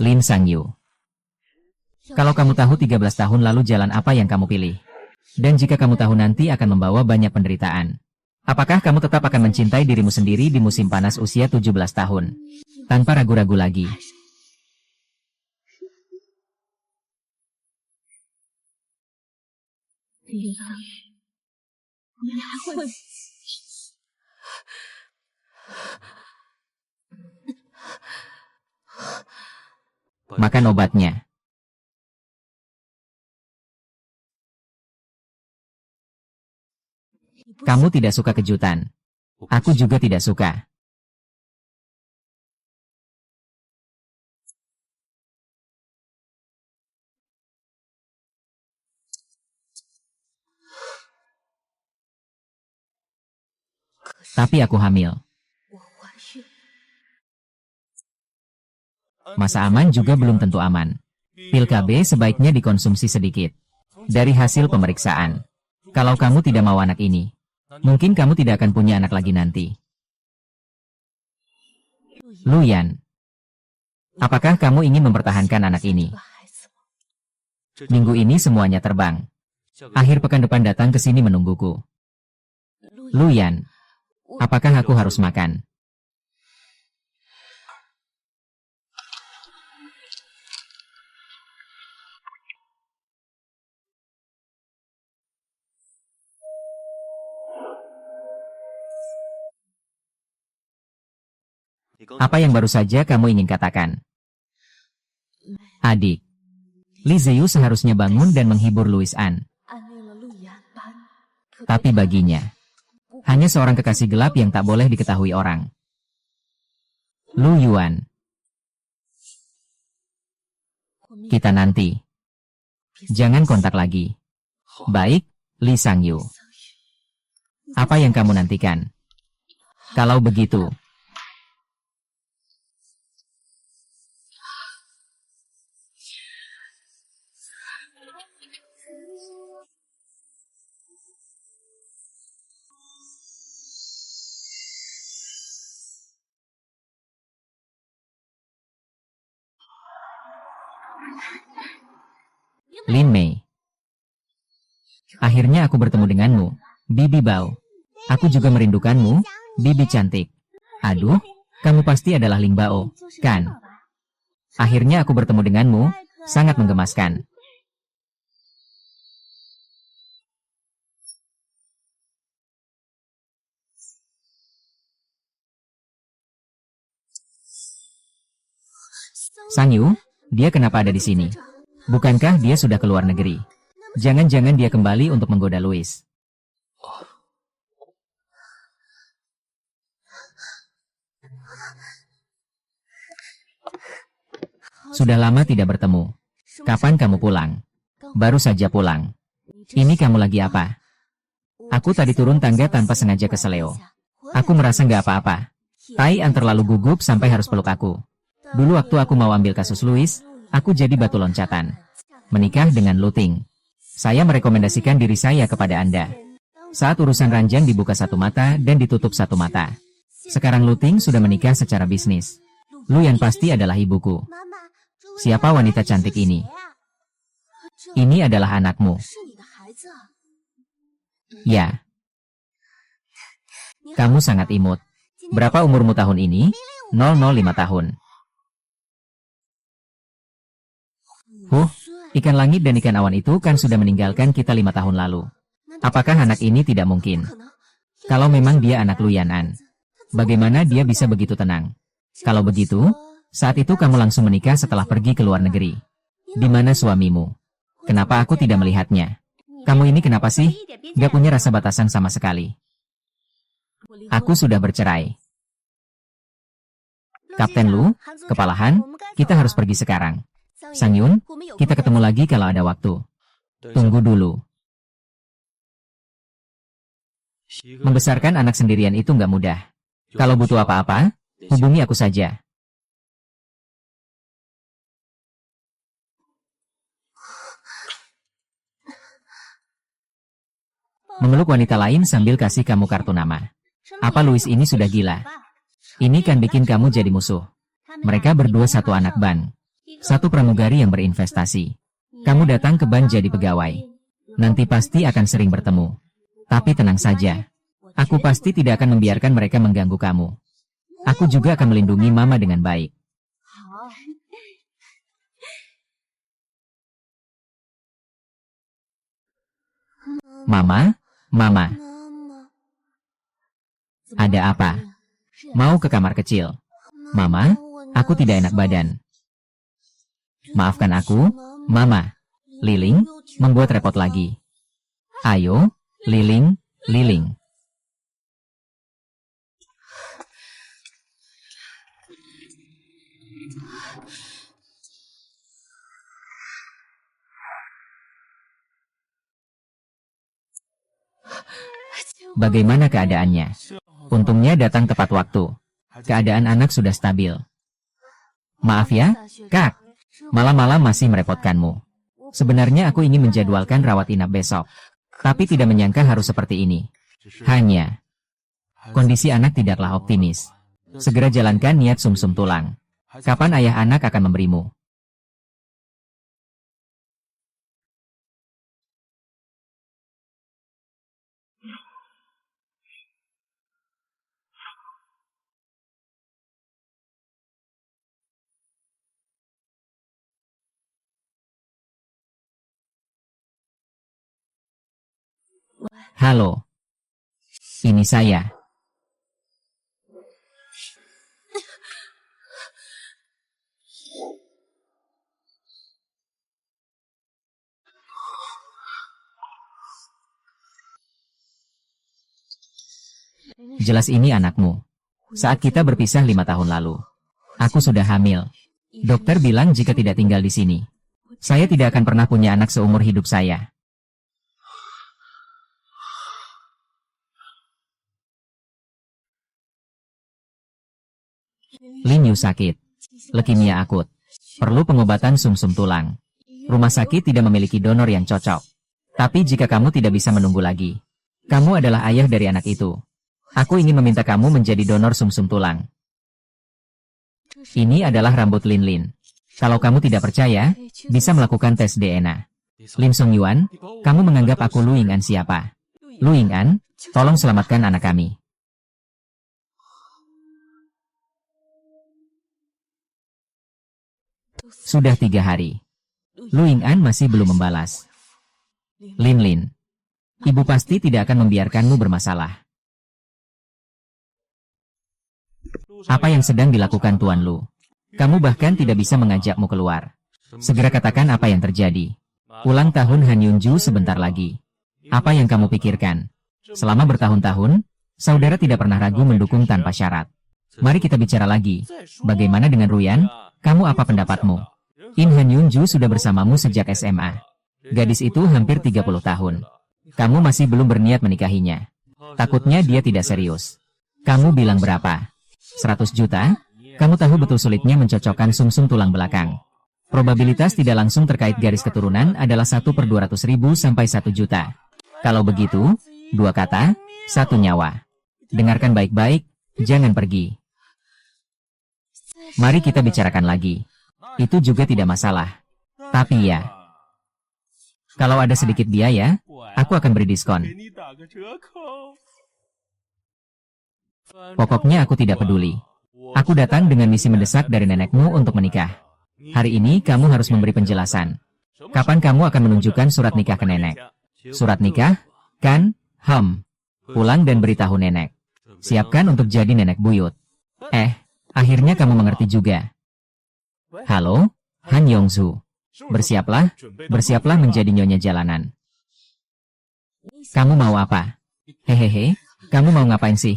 Lin Sangyu. Kalau kamu tahu 13 tahun lalu jalan apa yang kamu pilih? Dan jika kamu tahu nanti akan membawa banyak penderitaan. Apakah kamu tetap akan mencintai dirimu sendiri di musim panas usia 17 tahun? Tanpa ragu-ragu lagi. Makan obatnya. Kamu tidak suka kejutan. Aku juga tidak suka. Tapi aku hamil. Masa aman juga belum tentu aman. Pil KB sebaiknya dikonsumsi sedikit. Dari hasil pemeriksaan. Kalau kamu tidak mau anak ini, mungkin kamu tidak akan punya anak lagi nanti. Luyan. Apakah kamu ingin mempertahankan anak ini? Minggu ini semuanya terbang. Akhir pekan depan datang ke sini menungguku. Luyan. Apakah aku harus makan? Apa yang baru saja kamu ingin katakan? Adik. Li Ziyu seharusnya bangun dan menghibur Louis An. Tapi baginya, hanya seorang kekasih gelap yang tak boleh diketahui orang. Lu Yuan. Kita nanti. Jangan kontak lagi. Baik, Li Sangyu. Apa yang kamu nantikan? Kalau begitu. Lin Mei. Akhirnya aku bertemu denganmu, Bibi Bao. Aku juga merindukanmu, Bibi cantik. Aduh, kamu pasti adalah Ling Bao, kan? Akhirnya aku bertemu denganmu, sangat menggemaskan. Sangyu, dia kenapa ada di sini? Bukankah dia sudah keluar negeri? Jangan-jangan dia kembali untuk menggoda Louis. Sudah lama tidak bertemu. Kapan kamu pulang? Baru saja pulang. Ini kamu lagi apa? Aku tadi turun tangga tanpa sengaja ke Seleo. Aku merasa nggak apa-apa. Tai An terlalu gugup sampai harus peluk aku. Dulu waktu aku mau ambil kasus Louis, aku jadi batu loncatan. Menikah dengan Lu Ting. Saya merekomendasikan diri saya kepada Anda. Saat urusan ranjang dibuka satu mata dan ditutup satu mata. Sekarang Lu Ting sudah menikah secara bisnis. Lu Yan pasti adalah ibuku. Siapa wanita cantik ini? Ini adalah anakmu. Ya. Kamu sangat imut. Berapa umurmu tahun ini? 005 tahun. Ikan langit dan ikan awan itu kan sudah meninggalkan kita 5 tahun lalu. Apakah anak ini tidak mungkin? Kalau memang dia anak Lu Yan, bagaimana dia bisa begitu tenang? Kalau begitu, saat itu kamu langsung menikah setelah pergi ke luar negeri. Di mana suamimu? Kenapa aku tidak melihatnya? Kamu ini kenapa sih? Gak punya rasa batasan sama sekali. Aku sudah bercerai. Kapten Lu, Kepala Han, kita harus pergi sekarang. Sang Yun, kita ketemu lagi kalau ada waktu. Tunggu dulu. Membesarkan anak sendirian itu nggak mudah. Kalau butuh apa-apa, hubungi aku saja. Memeluk wanita lain sambil kasih kamu kartu nama. Apa Louis ini sudah gila? Ini kan bikin kamu jadi musuh. Mereka berdua satu anak ban. Satu pramugari yang berinvestasi. Kamu datang ke ban jadi pegawai. Nanti pasti akan sering bertemu. Tapi tenang saja. Aku pasti tidak akan membiarkan mereka mengganggu kamu. Aku juga akan melindungi Mama dengan baik. Mama, Mama. Ada apa? Mau ke kamar kecil? Mama, aku tidak enak badan. Maafkan aku, Mama. Liling, membuat repot lagi. Ayo, Liling, Liling. Bagaimana keadaannya? Untungnya datang tepat waktu. Keadaan anak sudah stabil. Maaf ya, Kak. Malam-malam masih merepotkanmu. Sebenarnya aku ingin menjadwalkan rawat inap besok. Tapi tidak menyangka harus seperti ini. Hanya, kondisi anak tidaklah optimis. Segera jalankan niat sumsum tulang. Kapan ayah anak akan memberimu? Halo. Ini saya. Jelas ini anakmu. Saat kita berpisah 5 tahun lalu. Aku sudah hamil. Dokter bilang jika tidak tinggal di sini, saya tidak akan pernah punya anak seumur hidup saya. Lin Yu sakit. Leukemia akut. Perlu pengobatan sumsum tulang. Rumah sakit tidak memiliki donor yang cocok. Tapi jika kamu tidak bisa menunggu lagi, kamu adalah ayah dari anak itu. Aku ingin meminta kamu menjadi donor sumsum tulang. Ini adalah rambut Lin Lin. Kalau kamu tidak percaya, bisa melakukan tes DNA. Lim Song Yuan, kamu menganggap aku Lu Ying'an siapa? Lu Ying'an, tolong selamatkan anak kami. Sudah 3 hari. Lu Ying'an masih belum membalas. Lin Lin, ibu pasti tidak akan membiarkanmu bermasalah. Apa yang sedang dilakukan Tuan Lu? Kamu bahkan tidak bisa mengajakmu keluar. Segera katakan apa yang terjadi. Ulang tahun Han Yunju sebentar lagi. Apa yang kamu pikirkan? Selama bertahun-tahun, saudara tidak pernah ragu mendukung tanpa syarat. Mari kita bicara lagi. Bagaimana dengan Ruyan? Kamu apa pendapatmu? In Han Yunju sudah bersamamu sejak SMA. Gadis itu hampir 30 tahun. Kamu masih belum berniat menikahinya. Takutnya dia tidak serius. Kamu bilang berapa? 100 juta? Kamu tahu betul sulitnya mencocokkan sumsum tulang belakang. Probabilitas tidak langsung terkait garis keturunan adalah 1/200.000 sampai 1 juta. Kalau begitu, 2 kata, 1 nyawa. Dengarkan baik-baik, jangan pergi. Mari kita bicarakan lagi. Itu juga tidak masalah. Tapi ya, kalau ada sedikit biaya, aku akan beri diskon. Pokoknya aku tidak peduli. Aku datang dengan misi mendesak dari nenekmu untuk menikah. Hari ini kamu harus memberi penjelasan. Kapan kamu akan menunjukkan surat nikah ke nenek? Surat nikah? Kan? Pulang dan beritahu nenek. Siapkan untuk jadi nenek buyut. Akhirnya kamu mengerti juga. Halo, Han Yongzu. Bersiaplah menjadi nyonya jalanan. Kamu mau apa? Hehehe, kamu mau ngapain sih?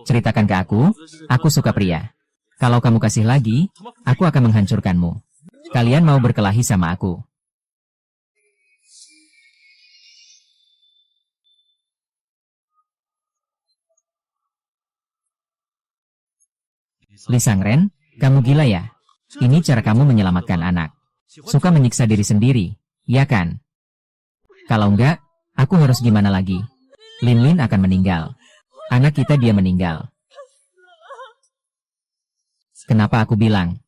Ceritakan ke aku suka pria. Kalau kamu kasih lagi, aku akan menghancurkanmu. Kalian mau berkelahi sama aku. Li Sangren, kamu gila ya? Ini cara kamu menyelamatkan anak. Suka menyiksa diri sendiri, ya kan? Kalau enggak, aku harus gimana lagi? Lin Lin akan meninggal. Anak kita dia meninggal. Kenapa aku bilang?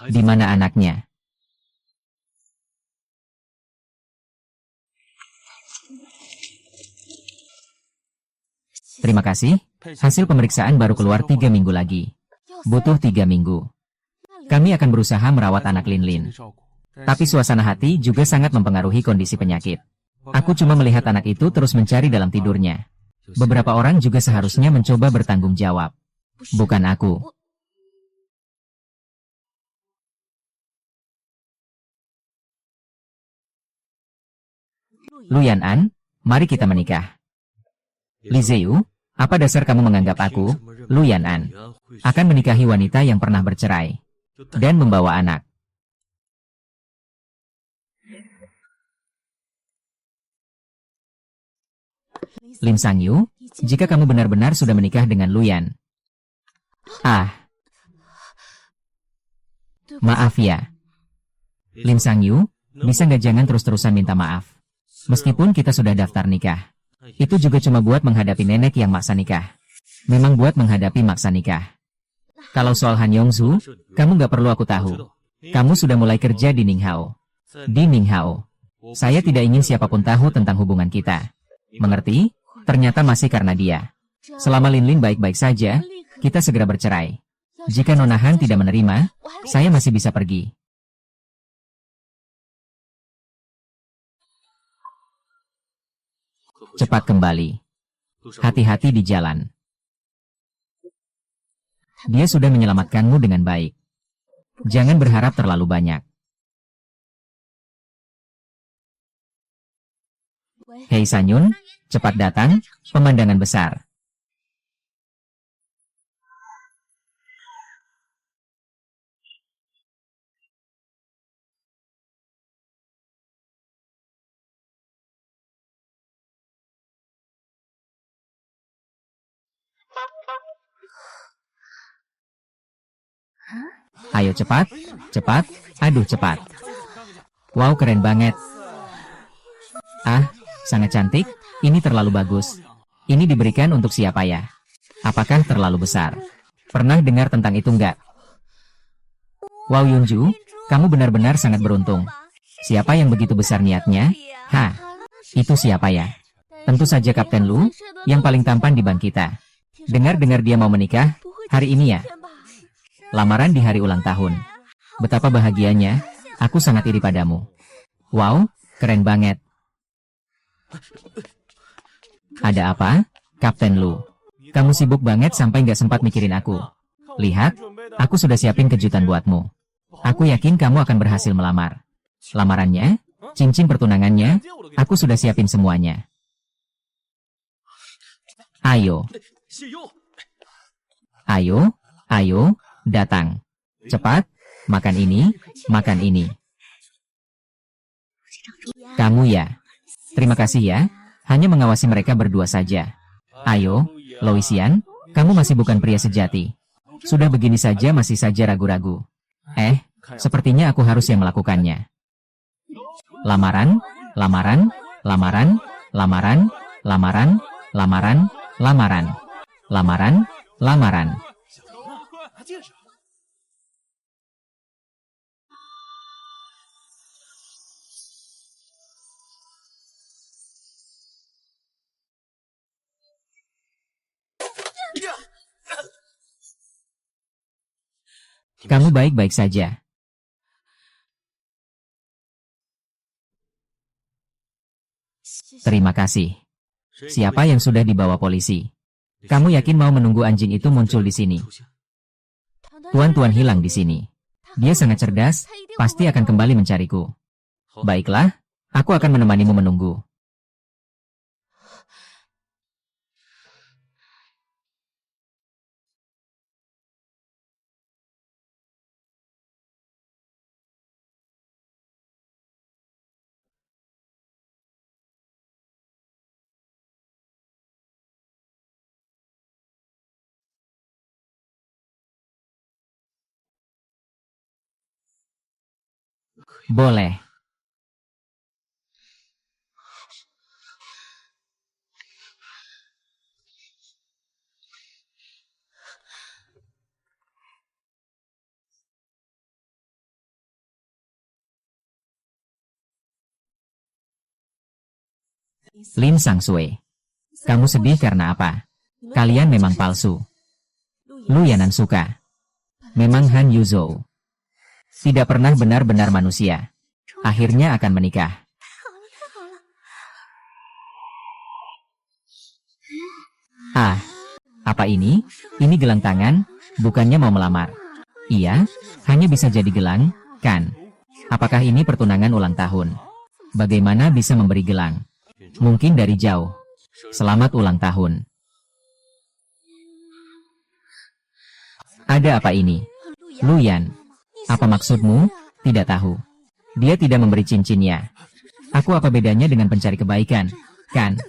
Di mana anaknya? Terima kasih. Hasil pemeriksaan baru keluar 3 minggu lagi. Butuh 3 minggu. Kami akan berusaha merawat anak Lin. Tapi suasana hati juga sangat mempengaruhi kondisi penyakit. Aku cuma melihat anak itu terus mencari dalam tidurnya. Beberapa orang juga seharusnya mencoba bertanggung jawab. Bukan aku. Lu Yan'an, mari kita menikah. Li Zeu, apa dasar kamu menganggap aku, Lu Yan'an, akan menikahi wanita yang pernah bercerai dan membawa anak? Lim Sangyu, jika kamu benar-benar sudah menikah dengan Lu Yan. Maaf ya. Lim Sangyu, bisa nggak jangan terus-terusan minta maaf? Meskipun kita sudah daftar nikah. Itu juga cuma buat menghadapi nenek yang maksa nikah. Memang buat menghadapi maksa nikah. Kalau soal Han Yongsu, kamu nggak perlu aku tahu. Kamu sudah mulai kerja di Ninghao. Di Ninghao. Saya tidak ingin siapapun tahu tentang hubungan kita. Mengerti? Ternyata masih karena dia. Selama Lin baik-baik saja, kita segera bercerai. Jika Nona Han tidak menerima, saya masih bisa pergi. Cepat kembali. Hati-hati di jalan. Dia sudah menyelamatkanmu dengan baik. Jangan berharap terlalu banyak. Hei Sanyun, cepat datang, pemandangan besar. Ayo cepat, cepat, aduh cepat. Wow, keren banget. Sangat cantik, ini terlalu bagus. Ini diberikan untuk siapa ya? Apakah terlalu besar? Pernah dengar tentang itu enggak? Wow Yunju, kamu benar-benar sangat beruntung. Siapa yang begitu besar niatnya? Itu siapa ya? Tentu saja Kapten Lu, yang paling tampan di bank kita. Dengar-dengar dia mau menikah, hari ini ya? Lamaran di hari ulang tahun. Betapa bahagianya, aku sangat iri padamu. Wow, keren banget. Ada apa, Kapten Lu? Kamu sibuk banget sampai nggak sempat mikirin aku. Lihat, aku sudah siapin kejutan buatmu. Aku yakin kamu akan berhasil melamar. Lamarannya, cincin pertunangannya, aku sudah siapin semuanya. Ayo. Ayo, ayo, datang. Cepat, makan ini, makan ini. Kamu ya. Terima kasih ya, hanya mengawasi mereka berdua saja. Ayo, Loisian, kamu masih bukan pria sejati. Sudah begini saja masih saja ragu-ragu. Sepertinya aku harus yang melakukannya. Lamaran, lamaran, lamaran, lamaran, lamaran, lamaran, lamaran, lamaran, lamaran. Kamu baik-baik saja. Terima kasih. Siapa yang sudah dibawa polisi? Kamu yakin mau menunggu anjing itu muncul di sini? Tuan-tuan hilang di sini. Dia sangat cerdas, pasti akan kembali mencariku. Baiklah, aku akan menemanimu menunggu. Boleh. Lin Sangsue. Kamu sedih karena apa? Kalian memang palsu. Lu Yanan suka. Memang Han Yuzhou. Tidak pernah benar-benar manusia. Akhirnya akan menikah. Ah, apa ini? Ini gelang tangan, bukannya mau melamar. Iya, hanya bisa jadi gelang, kan? Apakah ini pertunangan ulang tahun? Bagaimana bisa memberi gelang? Mungkin dari jauh. Selamat ulang tahun. Ada apa ini? Lu Yan, apa maksudmu? Tidak tahu. Dia tidak memberi cincinnya. Aku apa bedanya dengan pencari kebaikan, kan?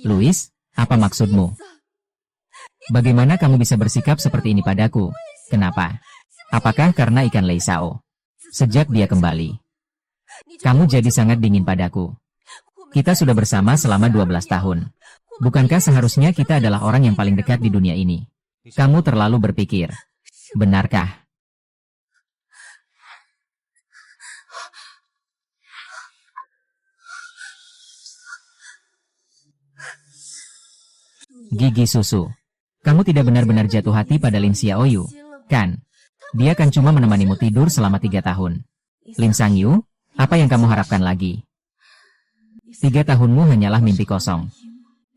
Louis, apa maksudmu? Bagaimana kamu bisa bersikap seperti ini padaku? Kenapa? Apakah karena ikan Lei Sao? Sejak dia kembali, kamu jadi sangat dingin padaku. Kita sudah bersama selama 12 tahun. Bukankah seharusnya kita adalah orang yang paling dekat di dunia ini? Kamu terlalu berpikir. Benarkah? Gigi susu. Kamu tidak benar-benar jatuh hati pada Lin Xiaoyu, kan? Dia kan cuma menemanimu tidur selama 3 tahun. Lin Sangyu, apa yang kamu harapkan lagi? 3 tahunmu hanyalah mimpi kosong.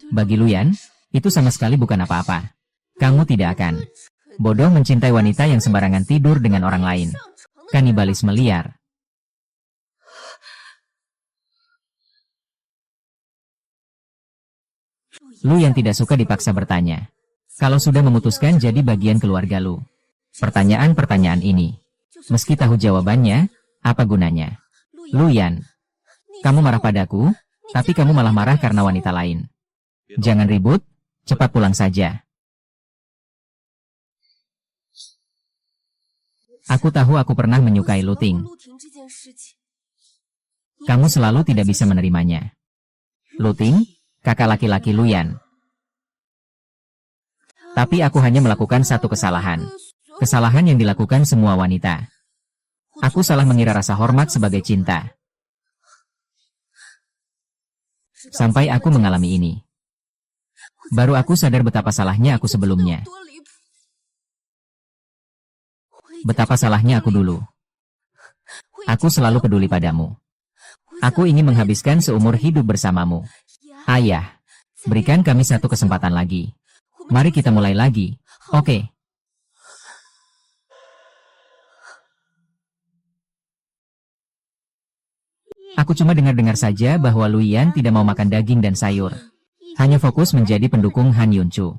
Bagi Luyan, itu sama sekali bukan apa-apa. Kamu tidak akan bodoh mencintai wanita yang sembarangan tidur dengan orang lain. Kanibalisme liar. Lu yang tidak suka dipaksa bertanya. Kalau sudah memutuskan jadi bagian keluarga lu. Pertanyaan-pertanyaan ini. Meski tahu jawabannya, apa gunanya? Lu Yan, kamu marah padaku, tapi kamu malah marah karena wanita lain. Jangan ribut, cepat pulang saja. Aku tahu aku pernah menyukai Lu Ting. Kamu selalu tidak bisa menerimanya. Lu Ting, kakak laki-laki Lu Yan. Tapi aku hanya melakukan satu kesalahan. Kesalahan yang dilakukan semua wanita. Aku salah mengira rasa hormat sebagai cinta. Sampai aku mengalami ini. Baru aku sadar betapa salahnya aku sebelumnya. Betapa salahnya aku dulu. Aku selalu peduli padamu. Aku ingin menghabiskan seumur hidup bersamamu. Ayah, berikan kami satu kesempatan lagi. Mari kita mulai lagi, oke? Aku cuma dengar-dengar saja bahwa Lu Yan tidak mau makan daging dan sayur. Hanya fokus menjadi pendukung Han Yunchu.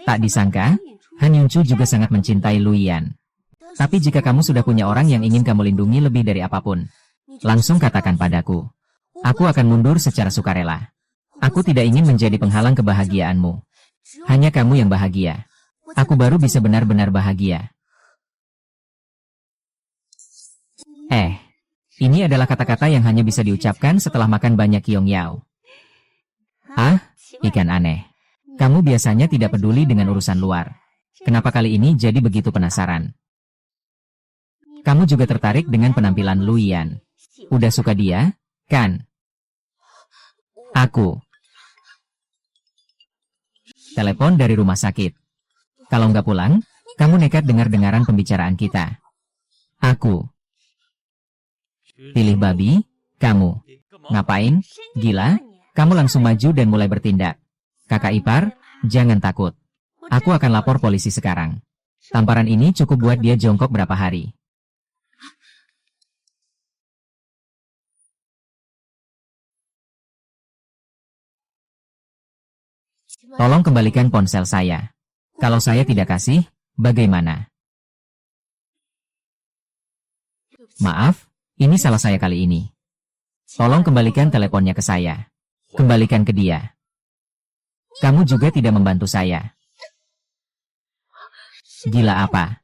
Tak disangka, Han Yunchu juga sangat mencintai Lu Yan. Tapi jika kamu sudah punya orang yang ingin kamu lindungi lebih dari apapun, langsung katakan padaku. Aku akan mundur secara sukarela. Aku tidak ingin menjadi penghalang kebahagiaanmu. Hanya kamu yang bahagia. Aku baru bisa benar-benar bahagia. Ini adalah kata-kata yang hanya bisa diucapkan setelah makan banyak Yong Yao. Ah, ikan aneh. Kamu biasanya tidak peduli dengan urusan luar. Kenapa kali ini jadi begitu penasaran? Kamu juga tertarik dengan penampilan Lu Yan. Udah suka dia, kan? Aku. Telepon dari rumah sakit. Kalau nggak pulang, kamu nekat dengar-dengaran pembicaraan kita. Aku. Pilih babi, kamu. Ngapain? Gila? Kamu langsung maju dan mulai bertindak. Kakak ipar, jangan takut. Aku akan lapor polisi sekarang. Tamparan ini cukup buat dia jongkok berapa hari. Tolong kembalikan ponsel saya. Kalau saya tidak kasih, bagaimana? Maaf, ini salah saya kali ini. Tolong kembalikan teleponnya ke saya. Kembalikan ke dia. Kamu juga tidak membantu saya. Gila apa?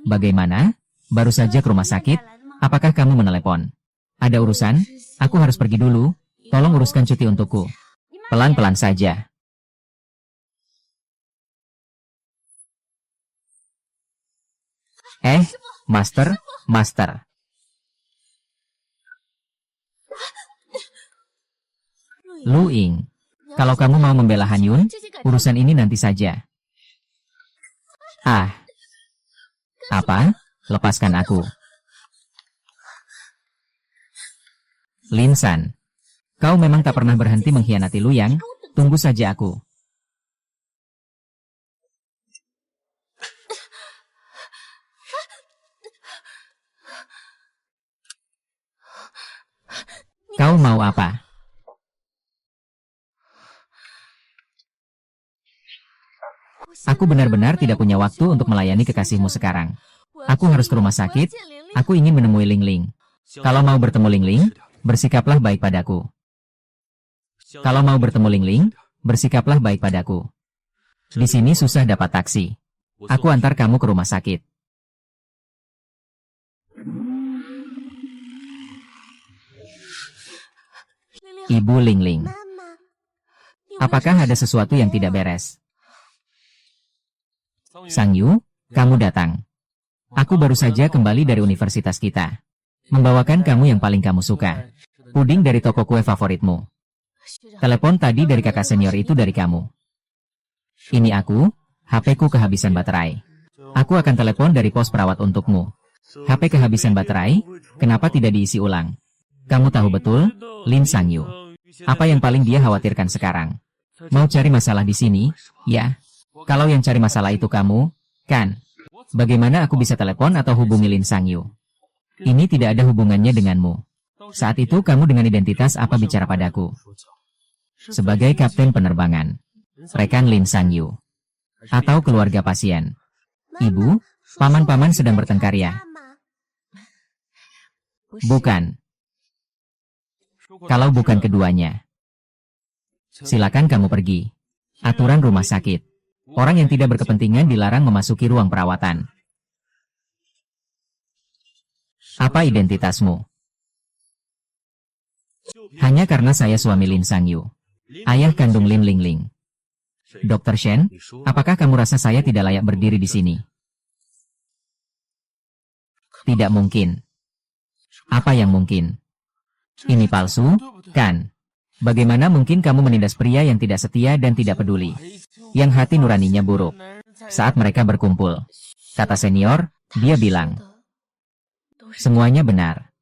Bagaimana? Baru saja ke rumah sakit? Apakah kamu menelepon? Ada urusan? Aku harus pergi dulu. Tolong uruskan cuti untukku. Pelan-pelan saja. Master, Master. Lu Ying, kalau kamu mau membela Han Yun, urusan ini nanti saja. Apa? Lepaskan aku. Lin San, kau memang tak pernah berhenti mengkhianati Lu Yang, tunggu saja aku. Kau mau apa? Aku benar-benar tidak punya waktu untuk melayani kekasihmu sekarang. Aku harus ke rumah sakit, aku ingin menemui Ling Ling. Kalau mau bertemu Ling Ling, bersikaplah baik padaku. Kalau mau bertemu Ling Ling, bersikaplah baik padaku. Di sini susah dapat taksi. Aku antar kamu ke rumah sakit. Ibu Ling Ling. Apakah ada sesuatu yang tidak beres? Sang Yu, kamu datang. Aku baru saja kembali dari universitas kita. Membawakan kamu yang paling kamu suka. Puding dari toko kue favoritmu. Telepon tadi dari kakak senior itu dari kamu. Ini aku, HP-ku kehabisan baterai. Aku akan telepon dari pos perawat untukmu. HP kehabisan baterai, kenapa tidak diisi ulang? Kamu tahu betul, Lin Sang Yu. Apa yang paling dia khawatirkan sekarang? Mau cari masalah di sini? Ya. Kalau yang cari masalah itu kamu, kan? Bagaimana aku bisa telepon atau hubungi Lin Sang Yu? Ini tidak ada hubungannya denganmu. Saat itu kamu dengan identitas apa bicara padaku? Sebagai kapten penerbangan. Rekan Lin Sang Yu. Atau keluarga pasien. Ibu, paman-paman sedang bertengkar ya? Bukan. Kalau bukan keduanya, silakan kamu pergi. Aturan rumah sakit. Orang yang tidak berkepentingan dilarang memasuki ruang perawatan. Apa identitasmu? Hanya karena saya suami Lin Sang Yu. Ayah kandung Lin Ling Ling. Dr. Shen, apakah kamu rasa saya tidak layak berdiri di sini? Tidak mungkin. Apa yang mungkin? Ini palsu, kan? Bagaimana mungkin kamu menindas pria yang tidak setia dan tidak peduli? Yang hati nuraninya buruk. Saat mereka berkumpul, kata senior, dia bilang, semuanya benar.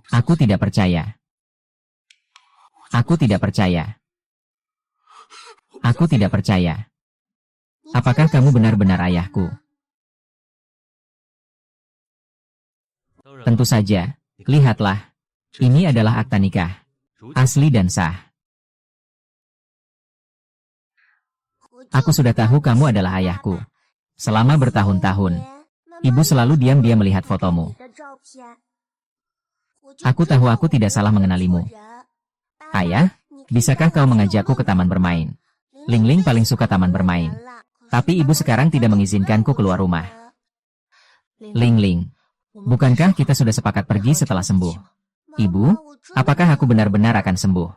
Aku tidak percaya. Aku tidak percaya. Aku tidak percaya. Apakah kamu benar-benar ayahku? Tentu saja, lihatlah. Ini adalah akta nikah. Asli dan sah. Aku sudah tahu kamu adalah ayahku. Selama bertahun-tahun, ibu selalu diam-diam melihat fotomu. Aku tahu aku tidak salah mengenalimu. Ayah, bisakah kau mengajakku ke taman bermain? Ling Ling paling suka taman bermain. Tapi ibu sekarang tidak mengizinkanku keluar rumah. Ling Ling, bukankah kita sudah sepakat pergi setelah sembuh? Ibu, apakah aku benar-benar akan sembuh?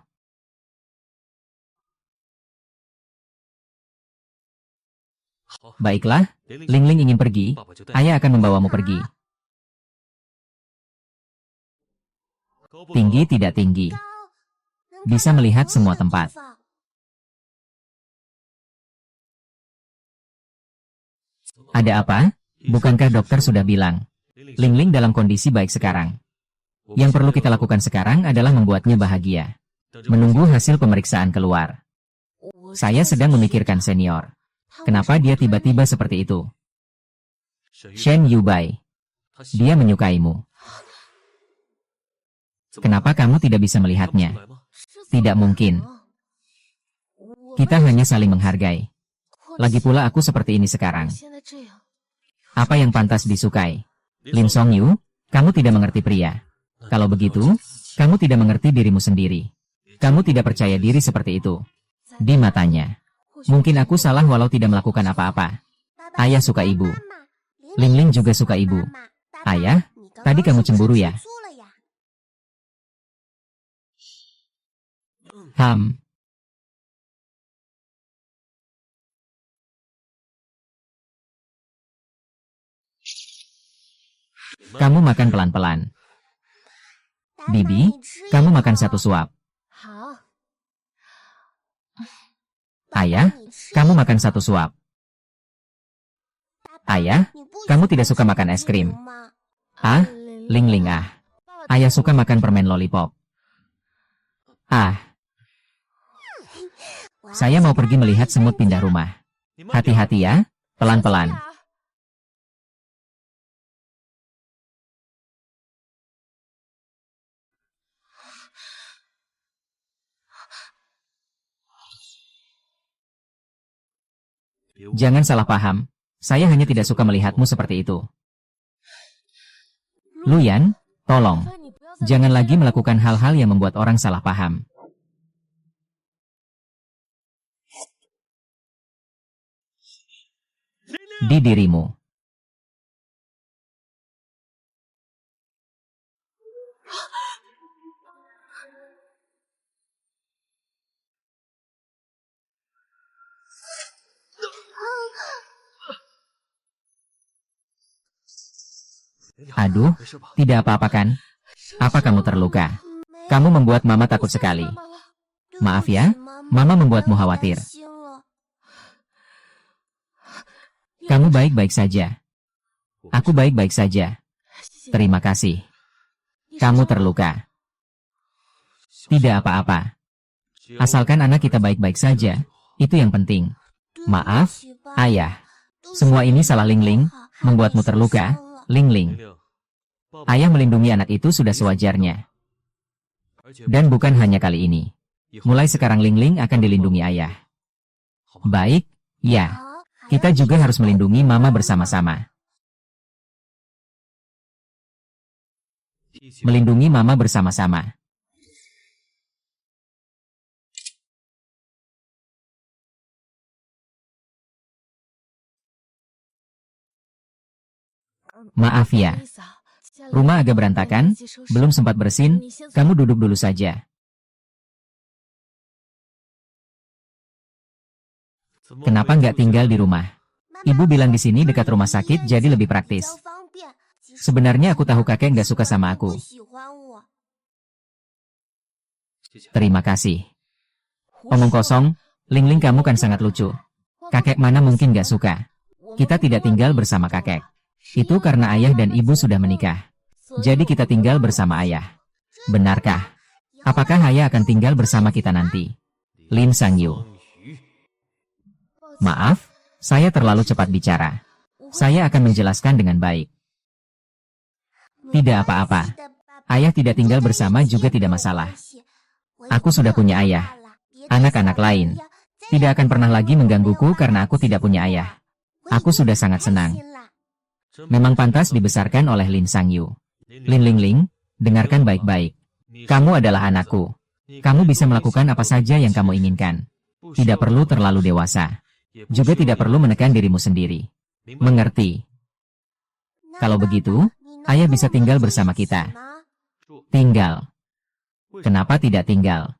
Baiklah, Ling Ling ingin pergi, ayah akan membawamu pergi. Tinggi tidak tinggi. Bisa melihat semua tempat. Ada apa? Bukankah dokter sudah bilang, Ling Ling dalam kondisi baik sekarang. Yang perlu kita lakukan sekarang adalah membuatnya bahagia. Menunggu hasil pemeriksaan keluar. Saya sedang memikirkan senior. Kenapa dia tiba-tiba seperti itu? Shen Yubai. Dia menyukaimu. Kenapa kamu tidak bisa melihatnya? Tidak mungkin. Kita hanya saling menghargai. Lagi pula aku seperti ini sekarang. Apa yang pantas disukai? Lim Song Yu, kamu tidak mengerti pria. Kalau begitu, kamu tidak mengerti dirimu sendiri. Kamu tidak percaya diri seperti itu. Di matanya. Mungkin aku salah walau tidak melakukan apa-apa. Ayah suka ibu. Ling Ling juga suka ibu. Ayah, tadi kamu cemburu ya? Ham. Kamu makan pelan-pelan. Bibi, kamu makan satu suap. Ayah, kamu makan satu suap. Ayah, kamu tidak suka makan es krim. Ah, Ling ah. Ayah suka makan permen lollipop. Ah. Saya mau pergi melihat semut pindah rumah. Hati-hati ya, pelan-pelan. Jangan salah paham. Saya hanya tidak suka melihatmu seperti itu. Luyan, tolong. Jangan lagi melakukan hal-hal yang membuat orang salah paham. Di dirimu. Aduh, tidak apa-apa kan? Apa kamu terluka? Kamu membuat Mama takut sekali. Maaf ya, Mama membuatmu khawatir. Kamu baik-baik saja. Aku baik-baik saja. Terima kasih. Kamu terluka. Tidak apa-apa. Asalkan anak kita baik-baik saja, itu yang penting. Maaf, Ayah. Semua ini salah Ling, membuatmu terluka, Ling. Ayah melindungi anak itu sudah sewajarnya. Dan bukan hanya kali ini. Mulai sekarang Ling akan dilindungi Ayah. Baik, ya. Kita juga harus melindungi Mama bersama-sama. Melindungi Mama bersama-sama. Maaf ya. Rumah agak berantakan, belum sempat bersin, kamu duduk dulu saja. Kenapa nggak tinggal di rumah? Ibu bilang di sini dekat rumah sakit jadi lebih praktis. Sebenarnya aku tahu kakek nggak suka sama aku. Terima kasih. Omong kosong, Ling kamu kan sangat lucu. Kakek mana mungkin nggak suka? Kita tidak tinggal bersama kakek. Itu karena ayah dan ibu sudah menikah. Jadi kita tinggal bersama ayah. Benarkah? Apakah ayah akan tinggal bersama kita nanti? Lin Sangyu. Maaf, saya terlalu cepat bicara. Saya akan menjelaskan dengan baik. Tidak apa-apa. Ayah tidak tinggal bersama juga tidak masalah. Aku sudah punya ayah. Anak-anak lain tidak akan pernah lagi menggangguku karena aku tidak punya ayah. Aku sudah sangat senang. Memang pantas dibesarkan oleh Lin Sangyu. Ling, dengarkan baik-baik. Kamu adalah anakku. Kamu bisa melakukan apa saja yang kamu inginkan. Tidak perlu terlalu dewasa. Juga tidak perlu menekan dirimu sendiri. Mengerti? Kalau begitu, ayah bisa tinggal bersama kita. Tinggal. Kenapa tidak tinggal?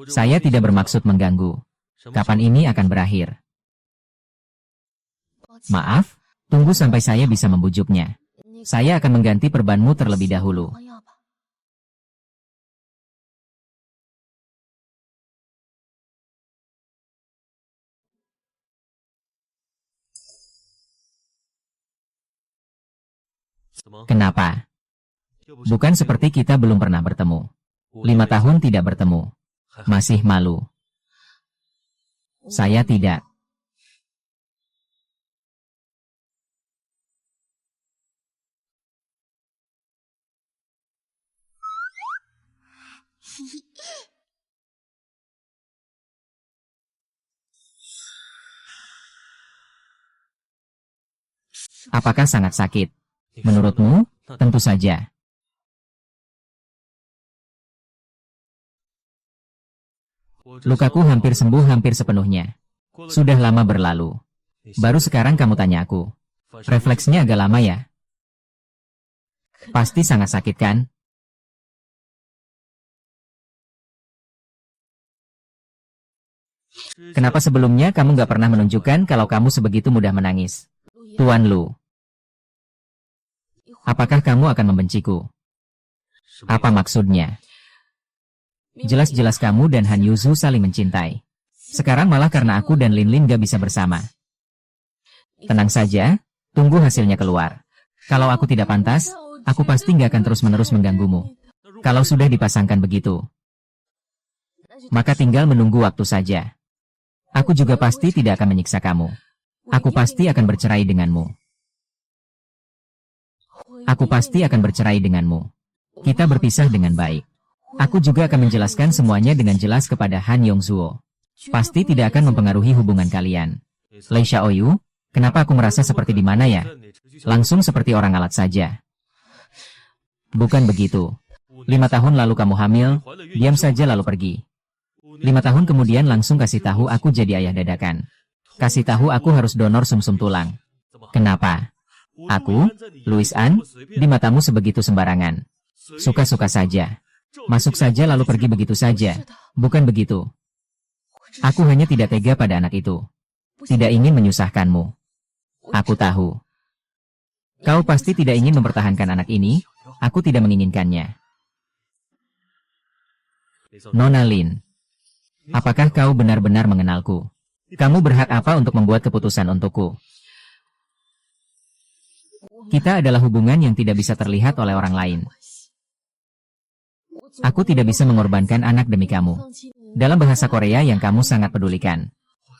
Saya tidak bermaksud mengganggu. Kapan ini akan berakhir? Maaf, tunggu sampai saya bisa membujuknya. Saya akan mengganti perbanmu terlebih dahulu. Kenapa? Bukan seperti kita belum pernah bertemu. 5 tahun tidak bertemu. Masih malu. Saya tidak. Apakah sangat sakit? Menurutmu? Tentu saja. Lukaku hampir sembuh hampir sepenuhnya. Sudah lama berlalu. Baru sekarang kamu tanya aku. Refleksnya agak lama ya? Pasti sangat sakit kan? Kenapa sebelumnya kamu nggak pernah menunjukkan kalau kamu sebegitu mudah menangis? Tuan Lu, apakah kamu akan membenciku? Apa maksudnya? Jelas-jelas kamu dan Han Yuzu saling mencintai. Sekarang malah karena aku dan Lin Lin gak bisa bersama. Tenang saja, tunggu hasilnya keluar. Kalau aku tidak pantas, aku pasti gak akan terus-menerus mengganggumu. Kalau sudah dipasangkan begitu, maka tinggal menunggu waktu saja. Aku juga pasti tidak akan menyiksa kamu. Aku pasti akan bercerai denganmu. Aku pasti akan bercerai denganmu. Kita berpisah dengan baik. Aku juga akan menjelaskan semuanya dengan jelas kepada Han Yongzuo. Pasti tidak akan mempengaruhi hubungan kalian. Lei Xiaoyu, kenapa aku merasa seperti di mana ya? Langsung seperti orang alat saja. Bukan begitu. 5 tahun lalu kamu hamil, diam saja lalu pergi. 5 tahun kemudian langsung kasih tahu aku jadi ayah dadakan. Kasih tahu aku harus donor sumsum tulang. Kenapa? Aku, Louis An, di matamu sebegitu sembarangan. Suka-suka saja. Masuk saja lalu pergi begitu saja. Bukan begitu. Aku hanya tidak tega pada anak itu. Tidak ingin menyusahkanmu. Aku tahu. Kau pasti tidak ingin mempertahankan anak ini. Aku tidak menginginkannya. Nona Lin, apakah kau benar-benar mengenalku? Kamu berhak apa untuk membuat keputusan untukku? Kita adalah hubungan yang tidak bisa terlihat oleh orang lain. Aku tidak bisa mengorbankan anak demi kamu. Dalam bahasa Korea yang kamu sangat pedulikan.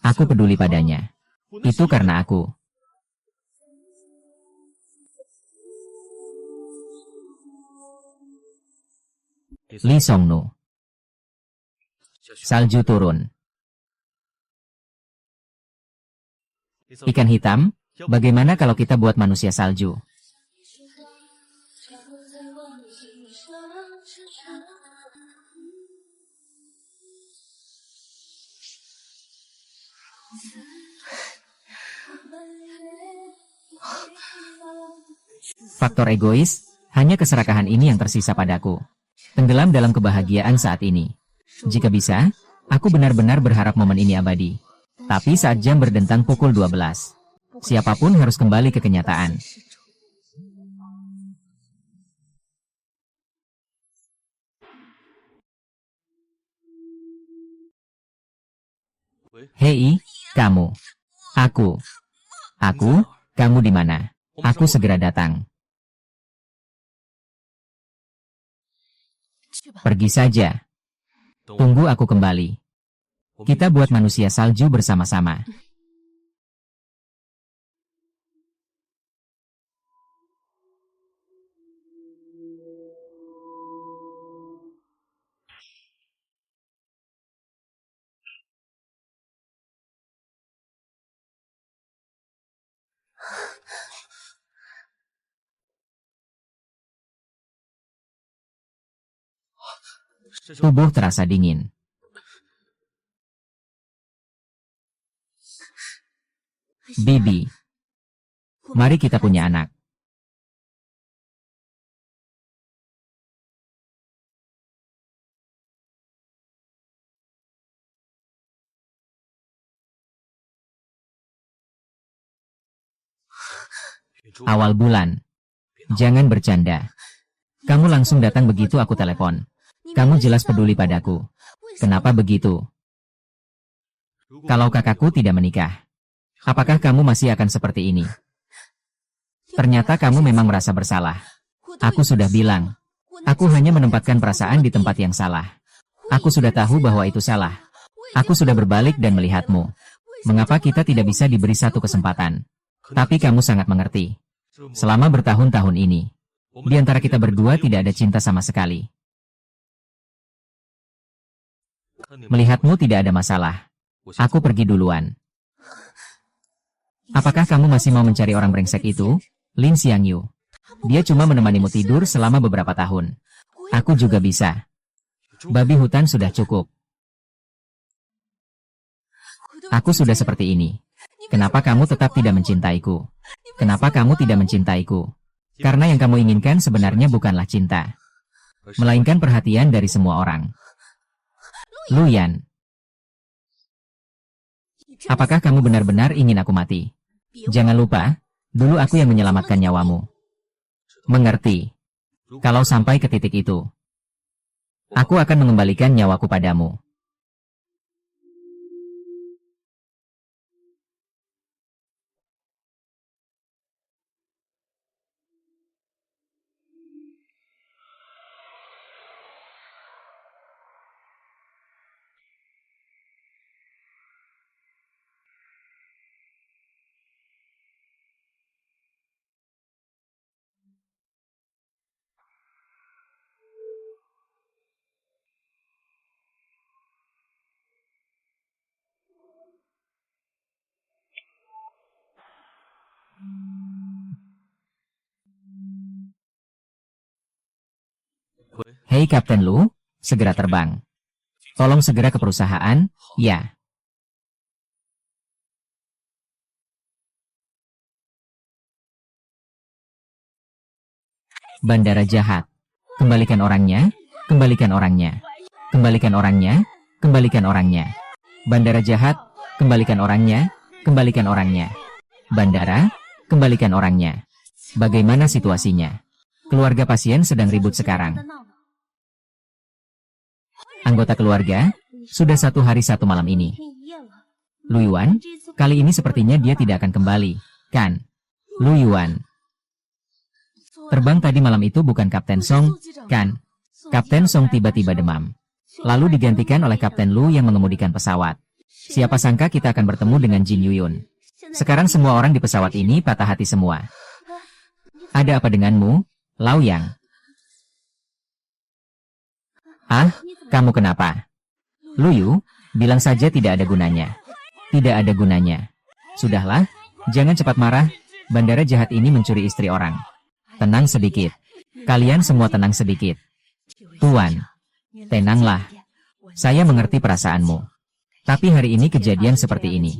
Aku peduli padanya. Itu karena aku. Lee Song-nu. Salju turun. Ikan hitam, bagaimana kalau kita buat manusia salju? Faktor egois, hanya keserakahan ini yang tersisa padaku. Tenggelam dalam kebahagiaan saat ini. Jika bisa, aku benar-benar berharap momen ini abadi. Tapi saat jam berdentang pukul 12, siapapun harus kembali ke kenyataan. Hei, kamu. Aku, kamu di mana? Aku segera datang. Pergi saja. Tunggu aku kembali. Kita buat manusia salju bersama-sama. Tubuh terasa dingin. Bibi, mari kita punya anak. Awal bulan. Jangan bercanda. Kamu langsung datang begitu aku telepon. Kamu jelas peduli padaku. Kenapa begitu? Kalau kakakku tidak menikah, apakah kamu masih akan seperti ini? Ternyata kamu memang merasa bersalah. Aku sudah bilang, aku hanya menempatkan perasaan di tempat yang salah. Aku sudah tahu bahwa itu salah. Aku sudah berbalik dan melihatmu. Mengapa kita tidak bisa diberi satu kesempatan? Tapi kamu sangat mengerti. Selama bertahun-tahun ini, di antara kita berdua tidak ada cinta sama sekali. Melihatmu tidak ada masalah. Aku pergi duluan. Apakah kamu masih mau mencari orang brengsek itu? Lin Xiangyu. Dia cuma menemanimu tidur selama beberapa tahun. Aku juga bisa. Babi hutan sudah cukup. Aku sudah seperti ini. Kenapa kamu tetap tidak mencintaiku? Kenapa kamu tidak mencintaiku? Karena yang kamu inginkan sebenarnya bukanlah cinta, melainkan perhatian dari semua orang. Luyan, apakah kamu benar-benar ingin aku mati? Jangan lupa, dulu aku yang menyelamatkan nyawamu. Mengerti? Kalau sampai ke titik itu, aku akan mengembalikan nyawaku padamu. Hei Kapten Lu, segera terbang. Tolong segera ke perusahaan, ya. Bandara jahat. Kembalikan orangnya, kembalikan orangnya. Kembalikan orangnya, kembalikan orangnya. Bandara jahat, kembalikan orangnya, kembalikan orangnya. Bandara, kembalikan orangnya. Bagaimana situasinya? Keluarga pasien sedang ribut sekarang. Anggota keluarga, sudah 1 hari 1 malam ini. Lu Yuan, kali ini sepertinya dia tidak akan kembali, kan? Lu Yuan. Terbang tadi malam itu bukan Kapten Song, kan? Kapten Song tiba-tiba demam. Lalu digantikan oleh Kapten Lu yang mengemudikan pesawat. Siapa sangka kita akan bertemu dengan Jin Yuyun. Sekarang semua orang di pesawat ini patah hati semua. Ada apa denganmu, Lao Yang? Ah, kamu kenapa? Lu Yu, bilang saja tidak ada gunanya. Tidak ada gunanya. Sudahlah, jangan cepat marah. Bandara jahat ini mencuri istri orang. Tenang sedikit. Kalian semua tenang sedikit. Tuan, tenanglah. Saya mengerti perasaanmu. Tapi hari ini kejadian seperti ini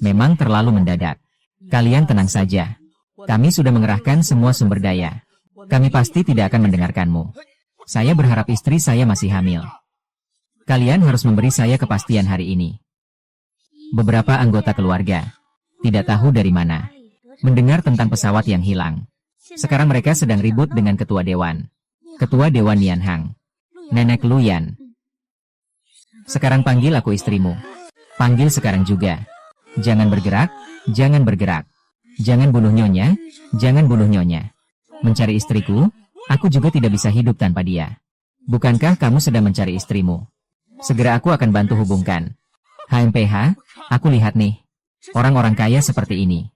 memang terlalu mendadak. Kalian tenang saja. Kami sudah mengerahkan semua sumber daya. Kami pasti tidak akan mendengarkanmu. Saya berharap istri saya masih hamil. Kalian harus memberi saya kepastian hari ini. Beberapa anggota keluarga tidak tahu dari mana mendengar tentang pesawat yang hilang. Sekarang mereka sedang ribut dengan ketua dewan. Ketua dewan Nian Hang. Nenek Luyan. Sekarang panggil aku istrimu. Panggil sekarang juga. Jangan bergerak, jangan bergerak. Jangan bunuh nyonya, jangan bunuh nyonya. Mencari istriku, aku juga tidak bisa hidup tanpa dia. Bukankah kamu sedang mencari istrimu? Segera aku akan bantu hubungkan. HMPH, aku lihat nih. Orang-orang kaya seperti ini.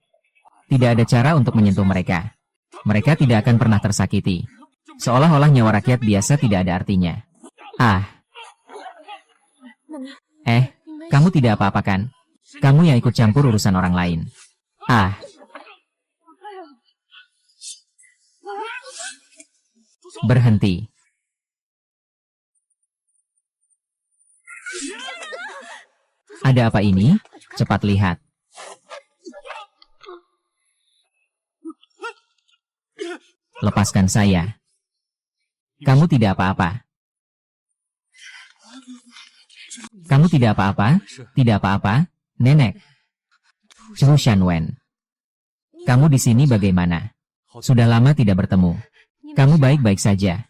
Tidak ada cara untuk menyentuh mereka. Mereka tidak akan pernah tersakiti. Seolah-olah nyawa rakyat biasa tidak ada artinya. Ah. Kamu tidak apa-apa kan? Kamu yang ikut campur urusan orang lain. Ah. Berhenti. Ada apa ini? Cepat lihat. Lepaskan saya. Kamu tidak apa-apa. Kamu tidak apa-apa? Tidak apa-apa, Nenek. Chu Shanwen. Kamu di sini bagaimana? Sudah lama tidak bertemu. Kamu baik-baik saja.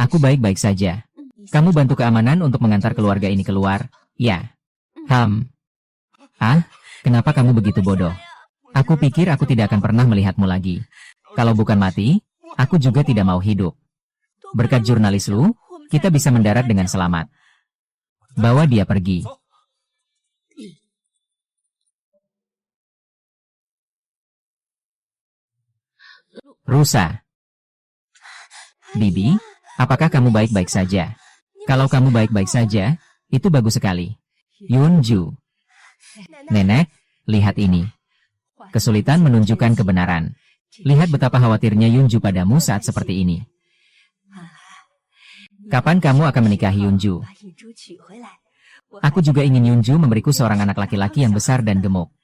Aku baik-baik saja. Kamu bantu keamanan untuk mengantar keluarga ini keluar? Ya. Ah, kenapa kamu begitu bodoh? Aku pikir aku tidak akan pernah melihatmu lagi. Kalau bukan mati, aku juga tidak mau hidup. Berkat jurnalis Lu, kita bisa mendarat dengan selamat. Bawa dia pergi. Rusa. Bibi, apakah kamu baik-baik saja? Kalau kamu baik-baik saja, itu bagus sekali. Yunju. Nenek, lihat ini. Kesulitan menunjukkan kebenaran. Lihat betapa khawatirnya Yunju padamu saat seperti ini. Kapan kamu akan menikahi Yunju? Aku juga ingin Yunju memberiku seorang anak laki-laki yang besar dan gemuk.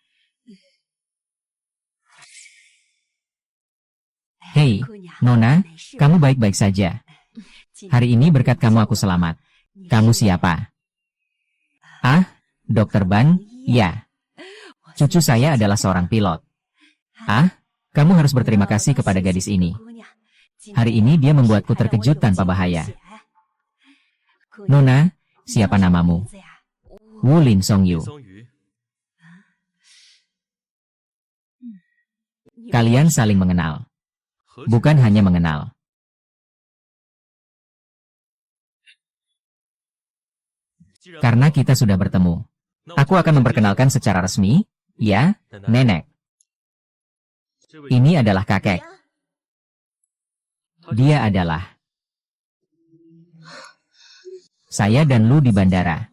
Hei, Nona, kamu baik-baik saja. Hari ini berkat kamu aku selamat. Kamu siapa? Ah, Dokter Ban, ya. Cucu saya adalah seorang pilot. Ah, kamu harus berterima kasih kepada gadis ini. Hari ini dia membuatku terkejut tanpa bahaya. Nona, siapa namamu? Wu Lin Songyu. Kalian saling mengenal. Bukan hanya mengenal. Karena kita sudah bertemu. Aku akan memperkenalkan secara resmi. Ya, nenek. Ini adalah kakek. Dia adalah saya dan Lu di bandara.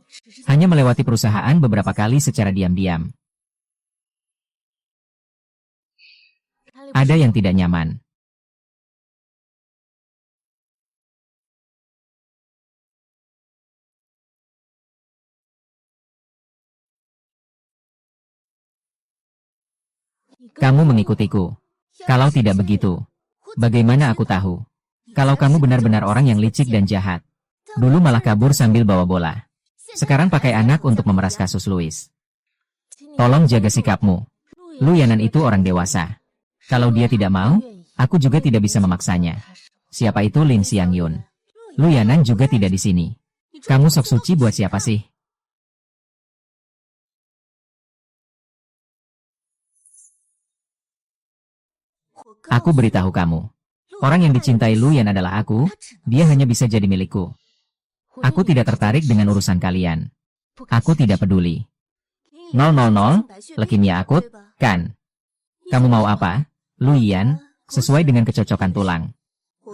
Hanya melewati perusahaan beberapa kali secara diam-diam. Ada yang tidak nyaman. Kamu mengikutiku. Kalau tidak begitu, bagaimana aku tahu? Kalau kamu benar-benar orang yang licik dan jahat. Dulu malah kabur sambil bawa bola. Sekarang pakai anak untuk memeras kasus Louis. Tolong jaga sikapmu. Lu Yanan itu orang dewasa. Kalau dia tidak mau, aku juga tidak bisa memaksanya. Siapa itu Lin Xiang Yun? Lu Yanan juga tidak di sini. Kamu sok suci buat siapa sih? Aku beritahu kamu. Orang yang dicintai Lu Yan adalah aku, dia hanya bisa jadi milikku. Aku tidak tertarik dengan urusan kalian. Aku tidak peduli. 000, leukemia akut, kan? Kamu mau apa? Lu Yan, sesuai dengan kecocokan tulang.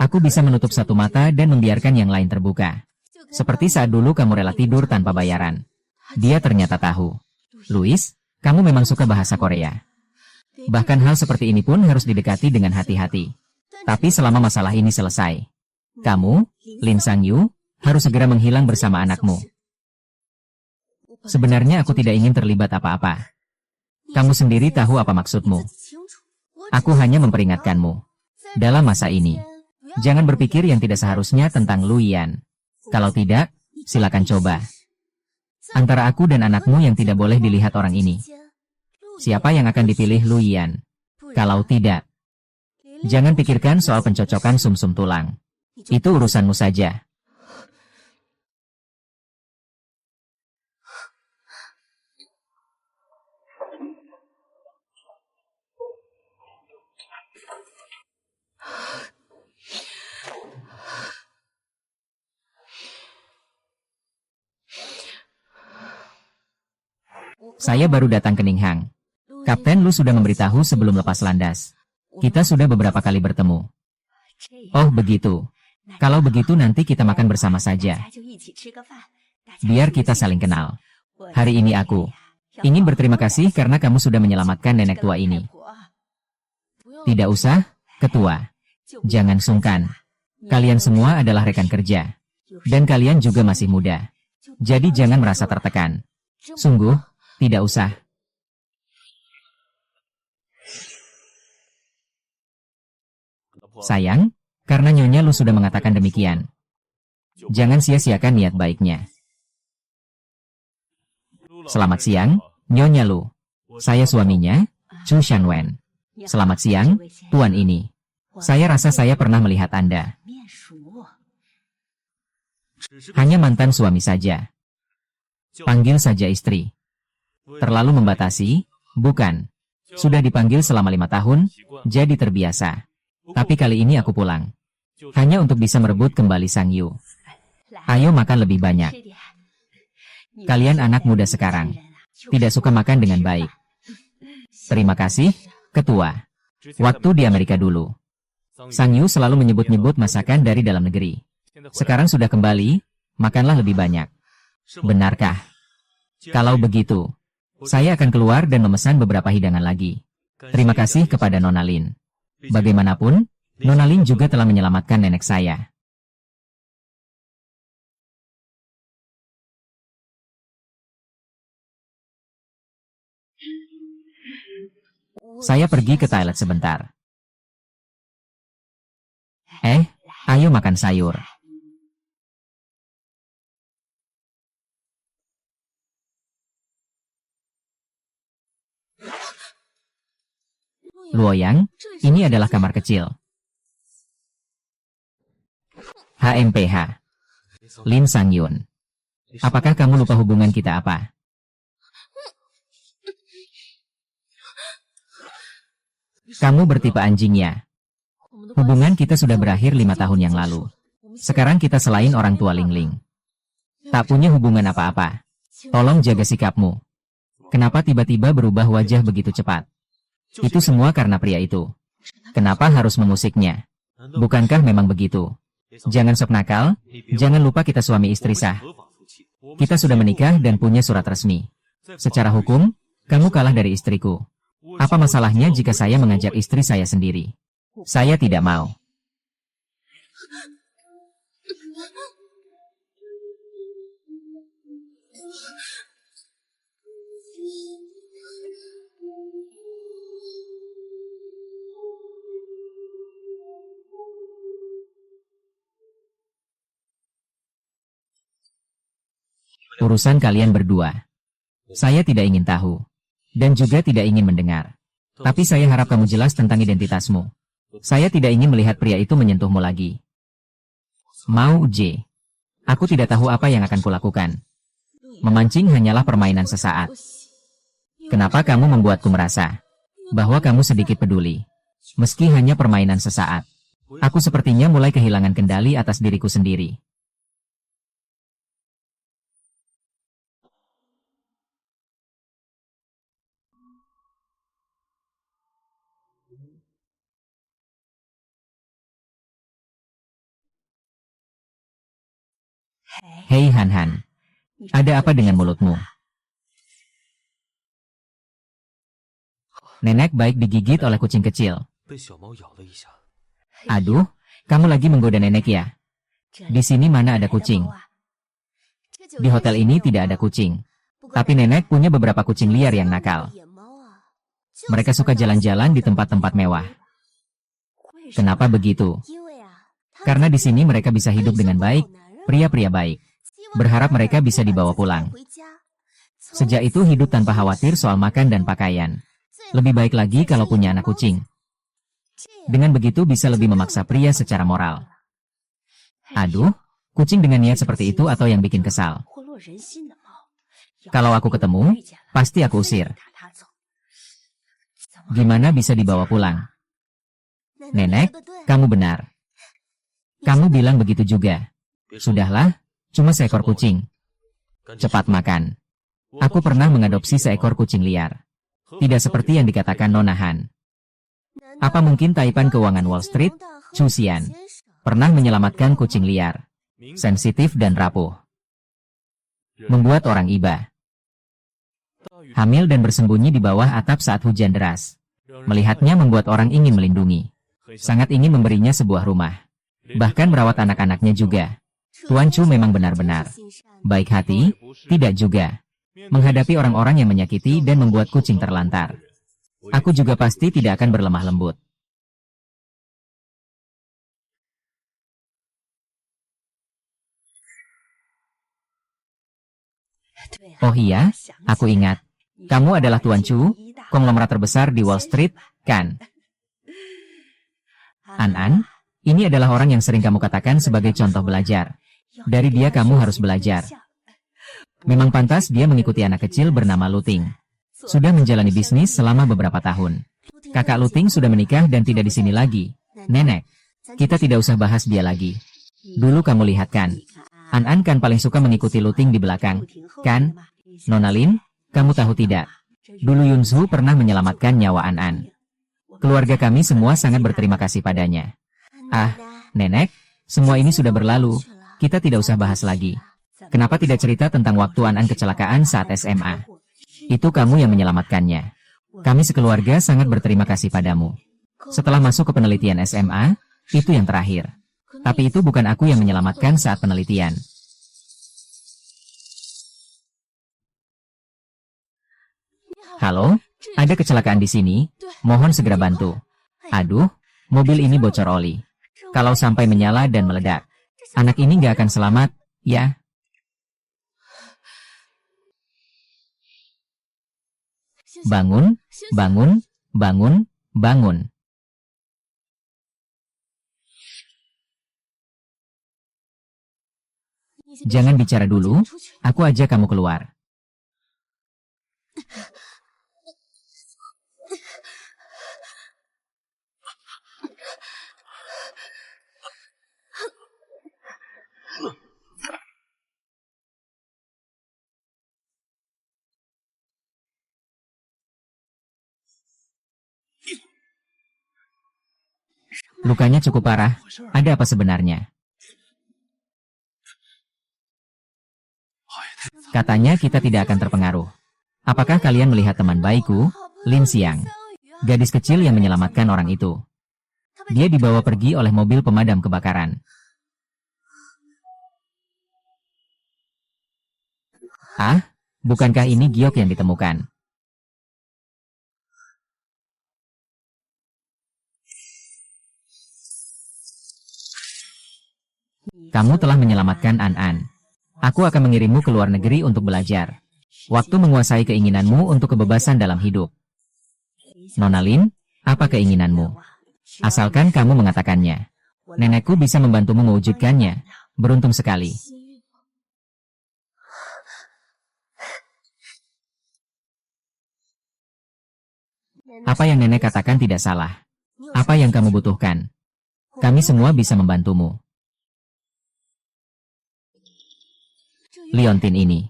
Aku bisa menutup satu mata dan membiarkan yang lain terbuka. Seperti saat dulu kamu rela tidur tanpa bayaran. Dia ternyata tahu. Louis, kamu memang suka bahasa Korea. Bahkan hal seperti ini pun harus didekati dengan hati-hati. Tapi selama masalah ini selesai, kamu, Lin Sangyu, harus segera menghilang bersama anakmu. Sebenarnya aku tidak ingin terlibat apa-apa. Kamu sendiri tahu apa maksudmu. Aku hanya memperingatkanmu. Dalam masa ini, jangan berpikir yang tidak seharusnya tentang Lu Yan. Kalau tidak, silakan coba. Antara aku dan anakmu yang tidak boleh dilihat orang ini. Siapa yang akan dipilih Lu Yan? Kalau tidak, jangan pikirkan soal pencocokan sumsum tulang. Itu urusanmu saja. Saya baru datang ke Ninghang. Kapten Lu sudah memberitahu sebelum lepas landas. Kita sudah beberapa kali bertemu. Oh begitu. Kalau begitu nanti kita makan bersama saja. Biar kita saling kenal. Hari ini aku ingin berterima kasih karena kamu sudah menyelamatkan nenek tua ini. Tidak usah, ketua. Jangan sungkan. Kalian semua adalah rekan kerja. Dan kalian juga masih muda. Jadi jangan merasa tertekan. Sungguh, tidak usah. Sayang, karena Nyonya Lu sudah mengatakan demikian. Jangan sia-siakan niat baiknya. Selamat siang, Nyonya Lu. Saya suaminya, Chu Shanwen. Selamat siang, Tuan ini. Saya rasa saya pernah melihat Anda. Hanya mantan suami saja. Panggil saja istri. Terlalu membatasi, bukan. Sudah dipanggil selama 5 tahun, jadi terbiasa. Tapi kali ini aku pulang. Hanya untuk bisa merebut kembali Sang Yu. Ayo makan lebih banyak. Kalian anak muda sekarang. Tidak suka makan dengan baik. Terima kasih, Ketua. Waktu di Amerika dulu, Sang Yu selalu menyebut-nyebut masakan dari dalam negeri. Sekarang sudah kembali, makanlah lebih banyak. Benarkah? Kalau begitu, saya akan keluar dan memesan beberapa hidangan lagi. Terima kasih kepada Nona Lin. Bagaimanapun, Nona Lin juga telah menyelamatkan nenek saya. Saya pergi ke toilet sebentar. Ayo makan sayur. Luoyang, ini adalah kamar kecil. HMPH. Lin Sangyun. Apakah kamu lupa hubungan kita apa? Kamu bertipe anjingnya. Hubungan kita sudah berakhir 5 tahun yang lalu. Sekarang kita selain orang tua Ling Ling. Tak punya hubungan apa-apa. Tolong jaga sikapmu. Kenapa tiba-tiba berubah wajah begitu cepat? Itu semua karena pria itu. Kenapa harus mengusiknya? Bukankah memang begitu? Jangan sok nakal, jangan lupa kita suami istri sah. Kita sudah menikah dan punya surat resmi. Secara hukum, kamu kalah dari istriku. Apa masalahnya jika saya mengajak istri saya sendiri? Saya tidak mau. Urusan kalian berdua. Saya tidak ingin tahu. Dan juga tidak ingin mendengar. Tapi saya harap kamu jelas tentang identitasmu. Saya tidak ingin melihat pria itu menyentuhmu lagi. Mau J. Aku tidak tahu apa yang akan kulakukan. Memancing hanyalah permainan sesaat. Kenapa kamu membuatku merasa bahwa kamu sedikit peduli? Meski hanya permainan sesaat. Aku sepertinya mulai kehilangan kendali atas diriku sendiri. Hei Han Han, ada apa dengan mulutmu? Nenek baik digigit oleh kucing kecil. Aduh, kamu lagi menggoda nenek ya? Di sini mana ada kucing? Di hotel ini tidak ada kucing. Tapi nenek punya beberapa kucing liar yang nakal. Mereka suka jalan-jalan di tempat-tempat mewah. Kenapa begitu? Karena di sini mereka bisa hidup dengan baik. Pria-pria baik. Berharap mereka bisa dibawa pulang. Sejak itu hidup tanpa khawatir soal makan dan pakaian. Lebih baik lagi kalau punya anak kucing. Dengan begitu bisa lebih memaksa pria secara moral. Aduh, kucing dengan niat seperti itu atau yang bikin kesal? Kalau aku ketemu, pasti aku usir. Gimana bisa dibawa pulang? Nenek, kamu benar. Kamu bilang begitu juga. Sudahlah, cuma seekor kucing. Cepat makan. Aku pernah mengadopsi seekor kucing liar. Tidak seperti yang dikatakan Nona Han. Apa mungkin Taipan Keuangan Wall Street, Chu Xian, pernah menyelamatkan kucing liar, sensitif dan rapuh, membuat orang iba, hamil dan bersembunyi di bawah atap saat hujan deras. Melihatnya membuat orang ingin melindungi, sangat ingin memberinya sebuah rumah, bahkan merawat anak-anaknya juga. Tuan Chu memang benar-benar baik hati, tidak juga menghadapi orang-orang yang menyakiti dan membuat kucing terlantar. Aku juga pasti tidak akan berlemah lembut. Oh iya, aku ingat. Kamu adalah Tuan Chu, konglomerat terbesar di Wall Street, kan? An-An, ini adalah orang yang sering kamu katakan sebagai contoh belajar. Dari dia kamu harus belajar. Memang pantas dia mengikuti anak kecil bernama Luting. Sudah menjalani bisnis selama beberapa tahun. Kakak Luting sudah menikah dan tidak di sini lagi. Nenek, kita tidak usah bahas dia lagi. Dulu kamu lihat kan, An-An kan paling suka mengikuti Luting di belakang, kan? Nona Lin, kamu tahu tidak? Dulu Yunsu pernah menyelamatkan nyawa An-An. Keluarga kami semua sangat berterima kasih padanya. Ah, Nenek, semua ini sudah berlalu. Kita tidak usah bahas lagi. Kenapa tidak cerita tentang waktu An-An kecelakaan saat SMA? Itu kamu yang menyelamatkannya. Kami sekeluarga sangat berterima kasih padamu. Setelah masuk ke penelitian SMA, itu yang terakhir. Tapi itu bukan aku yang menyelamatkan saat penelitian. Halo, ada kecelakaan di sini. Mohon segera bantu. Aduh, mobil ini bocor oli. Kalau sampai menyala dan meledak, anak ini nggak akan selamat, ya. Bangun, bangun, bangun, bangun. Jangan bicara dulu, aku ajak kamu keluar. Lukanya cukup parah, ada apa sebenarnya? Katanya kita tidak akan terpengaruh. Apakah kalian melihat teman baikku, Lin Xiang? Gadis kecil yang menyelamatkan orang itu. Dia dibawa pergi oleh mobil pemadam kebakaran. Ah, bukankah ini giok yang ditemukan? Kamu telah menyelamatkan An-An. Aku akan mengirimmu ke luar negeri untuk belajar. Waktu menguasai keinginanmu untuk kebebasan dalam hidup. Nona Lin, apa keinginanmu? Asalkan kamu mengatakannya. Nenekku bisa membantumu mewujudkannya. Beruntung sekali. Apa yang nenek katakan tidak salah. Apa yang kamu butuhkan? Kami semua bisa membantumu. Liontin ini.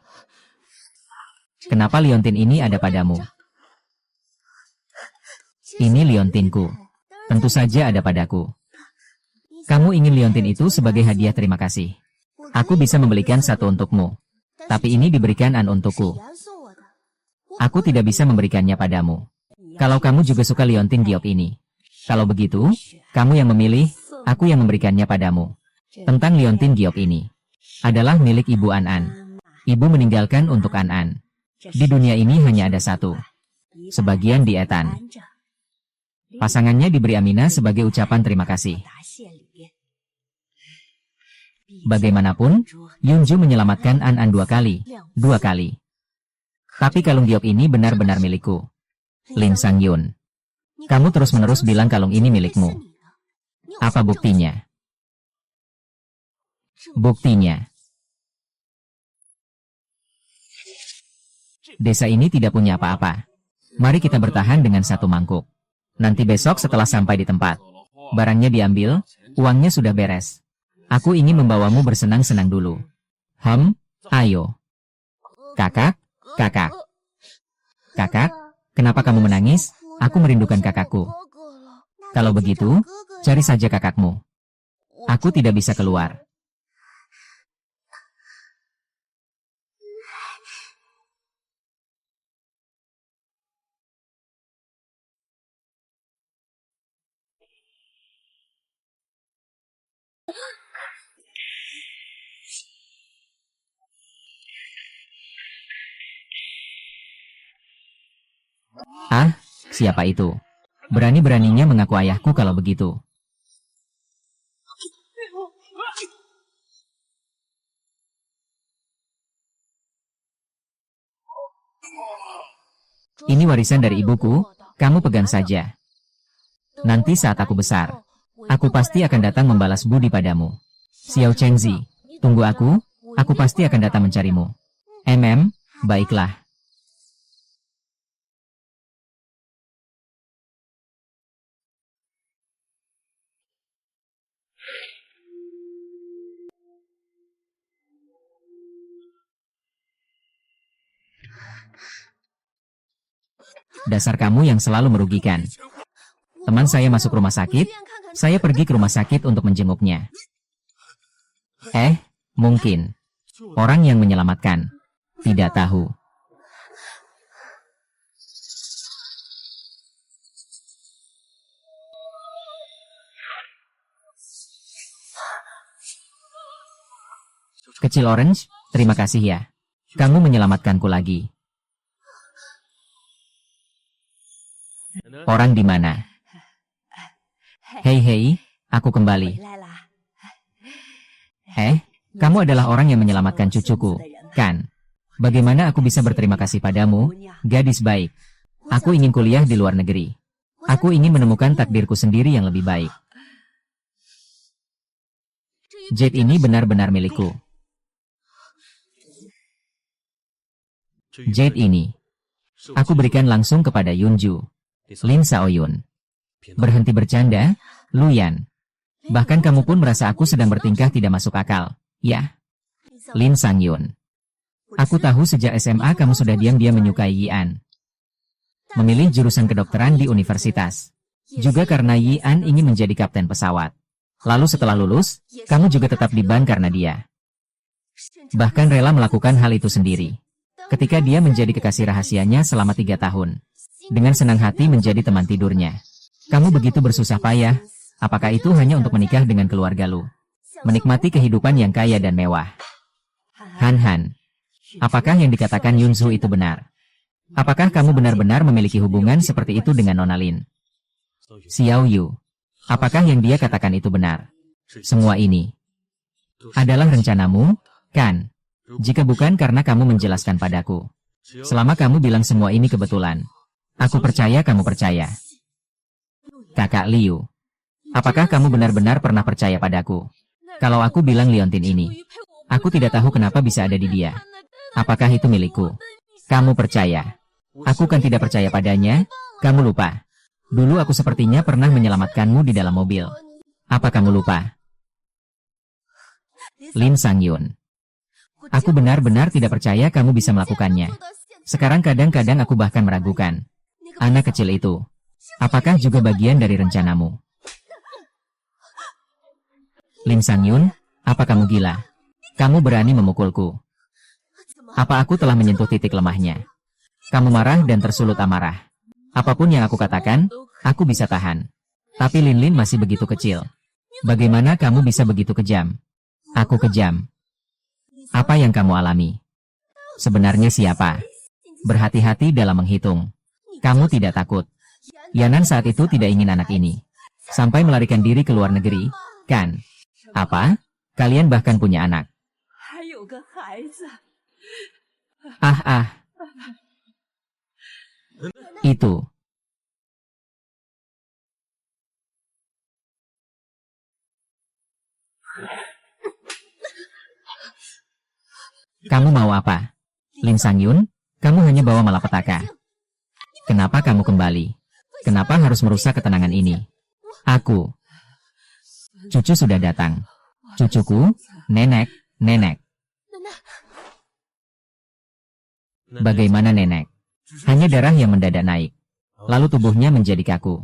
Kenapa liontin ini ada padamu? Ini liontinku. Tentu saja ada padaku. Kamu ingin liontin itu sebagai hadiah terima kasih. Aku bisa membelikan satu untukmu. Tapi ini diberikan An untukku. Aku tidak bisa memberikannya padamu. Kalau kamu juga suka liontin giok ini. Kalau begitu, kamu yang memilih, aku yang memberikannya padamu. Tentang liontin giok ini. Adalah milik Ibu An-An. Ibu meninggalkan untuk An-An. Di dunia ini hanya ada satu. Sebagian di Etan. Pasangannya diberi Aminah sebagai ucapan terima kasih. Bagaimanapun, Yunju menyelamatkan An-An 2 kali. 2 kali. Tapi kalung giok ini benar-benar milikku. Lin Sang-yun. Kamu terus-menerus bilang kalung ini milikmu. Apa buktinya? Buktinya. Desa ini tidak punya apa-apa. Mari kita bertahan dengan satu mangkuk. Nanti besok setelah sampai di tempat, barangnya diambil, uangnya sudah beres. Aku ingin membawamu bersenang-senang dulu. Ayo. Kakak, kakak. Kakak, kenapa kamu menangis? Aku merindukan kakakku. Kalau begitu, cari saja kakakmu. Aku tidak bisa keluar. Ah, siapa itu? Berani-beraninya mengaku ayahku kalau begitu. Ini warisan dari ibuku, kamu pegang saja. Nanti saat aku besar, aku pasti akan datang membalas budi padamu. Xiao Chengzi, tunggu aku pasti akan datang mencarimu. Baiklah. Dasar kamu yang selalu merugikan. Teman saya masuk rumah sakit, saya pergi ke rumah sakit untuk menjenguknya. Mungkin. Orang yang menyelamatkan. Tidak tahu. Kecil Orange, terima kasih ya. Kamu menyelamatkanku lagi. Orang di mana? Hei, Aku kembali. Kamu adalah orang yang menyelamatkan cucuku, kan? Bagaimana aku bisa berterima kasih padamu, gadis baik? Aku ingin kuliah di luar negeri. Aku ingin menemukan takdirku sendiri yang lebih baik. Jade ini benar-benar milikku. Jade ini, aku berikan langsung kepada Yunju. Lin Xiaoyun. Berhenti bercanda, Luyan. Bahkan kamu pun merasa aku sedang bertingkah tidak masuk akal, ya? Lin Sangyun. Aku tahu sejak SMA kamu sudah diam-diam menyukai Yian. Memilih jurusan kedokteran di universitas. Juga karena Yian ingin menjadi kapten pesawat. Lalu setelah lulus, kamu juga tetap di ban karena dia. Bahkan rela melakukan hal itu sendiri. Ketika dia menjadi kekasih rahasianya selama 3 tahun. Dengan senang hati menjadi teman tidurnya. Kamu begitu bersusah payah, apakah itu hanya untuk menikah dengan keluarga lu? Menikmati kehidupan yang kaya dan mewah. Han, apakah yang dikatakan Yunzu itu benar? Apakah kamu benar-benar memiliki hubungan seperti itu dengan Nona Lin? Xiao Yu, apakah yang dia katakan itu benar? Semua ini adalah rencanamu, kan? Jika bukan karena kamu menjelaskan padaku. Selama kamu bilang semua ini kebetulan. Aku percaya kamu percaya. Kakak Liu, apakah kamu benar-benar pernah percaya padaku? Kalau aku bilang liontin ini, aku tidak tahu kenapa bisa ada di dia. Apakah itu milikku? Kamu percaya? Aku kan tidak percaya padanya, kamu lupa. Dulu aku sepertinya pernah menyelamatkanmu di dalam mobil. Apa kamu lupa? Lin Sangyun. Aku benar-benar tidak percaya kamu bisa melakukannya. Sekarang kadang-kadang aku bahkan meragukan. Anak kecil itu, apakah juga bagian dari rencanamu? Lin Sangyun, apa kamu gila? Kamu berani memukulku? Apa aku telah menyentuh titik lemahnya? Kamu marah dan tersulut amarah. Apapun yang aku katakan, aku bisa tahan. Tapi Lin masih begitu kecil. Bagaimana kamu bisa begitu kejam? Aku kejam. Apa yang kamu alami? Sebenarnya siapa? Berhati-hati dalam menghitung. Kamu tidak takut. Yanan saat itu tidak ingin anak ini. Sampai melarikan diri ke luar negeri, kan? Apa? Kalian bahkan punya anak. Itu. Kamu mau apa? Lin Sangyun, kamu hanya bawa malapetaka. Kenapa kamu kembali? Kenapa harus merusak ketenangan ini? Aku. Cucu sudah datang. Cucuku, nenek. Bagaimana nenek? Hanya darah yang mendadak naik. Lalu tubuhnya menjadi kaku.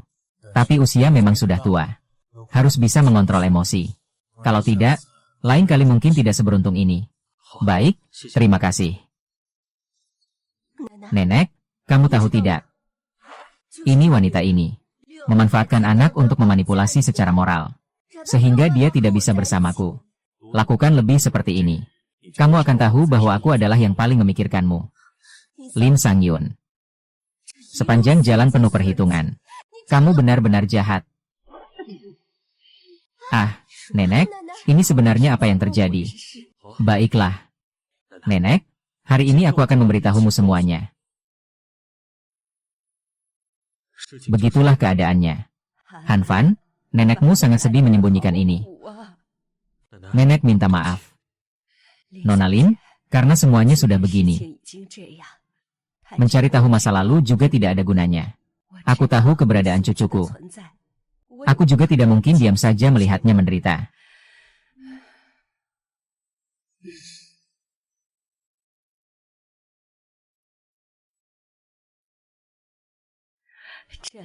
Tapi usia memang sudah tua. Harus bisa mengontrol emosi. Kalau tidak, lain kali mungkin tidak seberuntung ini. Baik, terima kasih. Nenek, kamu tahu tidak? Ini wanita ini. Memanfaatkan anak untuk memanipulasi secara moral. Sehingga dia tidak bisa bersamaku. Lakukan lebih seperti ini. Kamu akan tahu bahwa aku adalah yang paling memikirkanmu. Lin Sangyun. Sepanjang jalan penuh perhitungan. Kamu benar-benar jahat. Nenek, ini sebenarnya apa yang terjadi? Baiklah. Nenek, hari ini aku akan memberitahumu semuanya. Begitulah keadaannya. Han Fan, nenekmu sangat sedih menyembunyikan ini. Nenek minta maaf. Nona Lin, karena semuanya sudah begini. Mencari tahu masa lalu juga tidak ada gunanya. Aku tahu keberadaan cucuku. Aku juga tidak mungkin diam saja melihatnya menderita.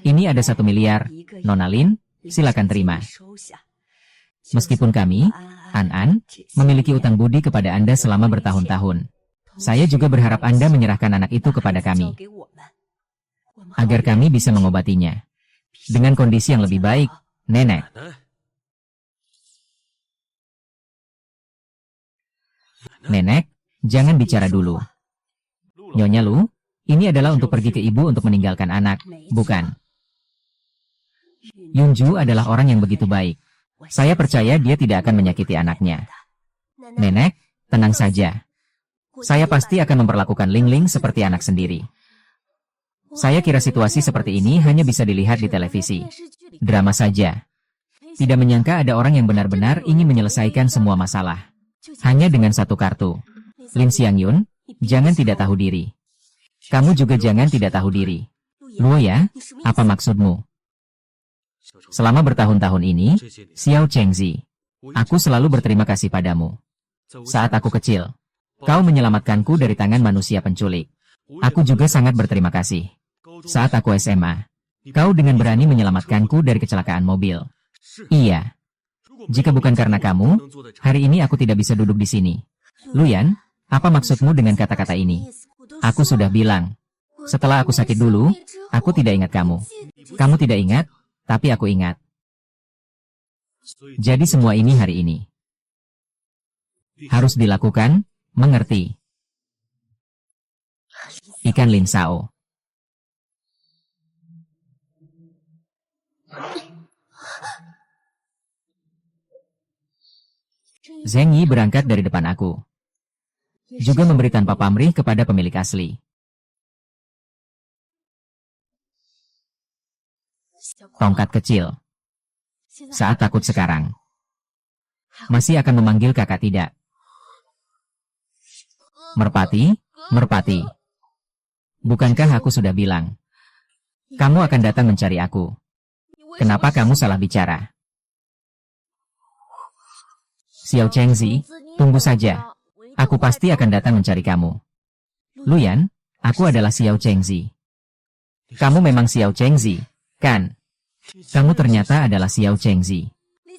Ini ada 1 miliar, Nona Lin, silakan terima. Meskipun kami, An, memiliki utang budi kepada Anda selama bertahun-tahun. Saya juga berharap Anda menyerahkan anak itu kepada kami. Agar kami bisa mengobatinya. Dengan kondisi yang lebih baik, Nenek. Nenek, jangan bicara dulu. Nyonya Lu, ini adalah untuk pergi ke ibu untuk meninggalkan anak, bukan? Yunju adalah orang yang begitu baik. Saya percaya dia tidak akan menyakiti anaknya. Nenek, tenang saja. Saya pasti akan memperlakukan Ling Ling seperti anak sendiri. Saya kira situasi seperti ini hanya bisa dilihat di televisi. Drama saja. Tidak menyangka ada orang yang benar-benar ingin menyelesaikan semua masalah. Hanya dengan satu kartu. Lim Xiangyun, jangan tidak tahu diri. Kamu juga jangan tidak tahu diri. Luo ya, apa maksudmu? Selama bertahun-tahun ini, Xiao Chengzi, aku selalu berterima kasih padamu. Saat aku kecil, kau menyelamatkanku dari tangan manusia penculik. Aku juga sangat berterima kasih. Saat aku SMA, kau dengan berani menyelamatkanku dari kecelakaan mobil. Iya. Jika bukan karena kamu, hari ini aku tidak bisa duduk di sini. Luyan, apa maksudmu dengan kata-kata ini? Aku sudah bilang. Setelah aku sakit dulu, aku tidak ingat kamu. Kamu tidak ingat, tapi aku ingat. Jadi semua ini hari ini. Harus dilakukan, mengerti. Ikan Lin Sao. Zheng Yi berangkat dari depan aku. Juga memberi tanpa pamrih kepada pemilik asli. Tongkat kecil. Saat takut sekarang. Masih akan memanggil kakak tidak? Merpati, Merpati. Bukankah aku sudah bilang? Kamu akan datang mencari aku. Kenapa kamu salah bicara? Xiao Chengzi, tunggu saja. Aku pasti akan datang mencari kamu. Luyan, aku adalah Xiao Chengzi. Kamu memang Xiao Chengzi, kan? Kamu ternyata adalah Xiao Chengzi.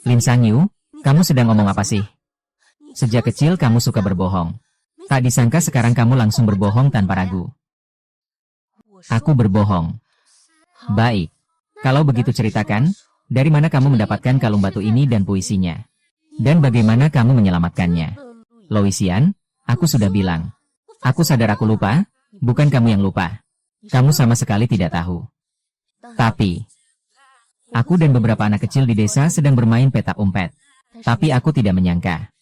Lin Sangyu, kamu sedang ngomong apa sih? Sejak kecil kamu suka berbohong. Tak disangka sekarang kamu langsung berbohong tanpa ragu. Aku berbohong. Baik. Kalau begitu ceritakan, dari mana kamu mendapatkan kalung batu ini dan puisinya? Dan bagaimana kamu menyelamatkannya? Loisian, aku sudah bilang. Aku sadar aku lupa, bukan kamu yang lupa. Kamu sama sekali tidak tahu. Tapi, aku dan beberapa anak kecil di desa sedang bermain petak umpet. Tapi aku tidak menyangka.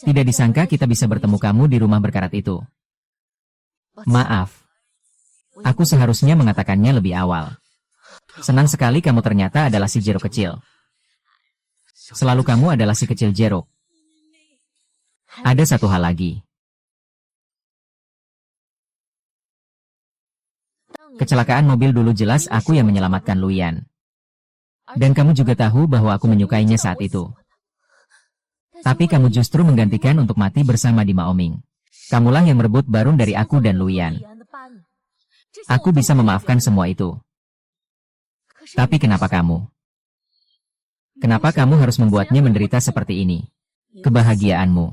Tidak disangka kita bisa bertemu kamu di rumah berkarat itu. Maaf. Aku seharusnya mengatakannya lebih awal. Senang sekali kamu ternyata adalah si jeruk kecil. Selalu kamu adalah si kecil jeruk. Ada satu hal lagi. Kecelakaan mobil dulu jelas aku yang menyelamatkan Luyan. Dan kamu juga tahu bahwa aku menyukainya saat itu. Tapi kamu justru menggantikan untuk mati bersama di Maoming. Kamulah yang merebut Barun dari aku dan Luyan. Aku bisa memaafkan semua itu. Tapi kenapa kamu? Kenapa kamu harus membuatnya menderita seperti ini? Kebahagiaanmu.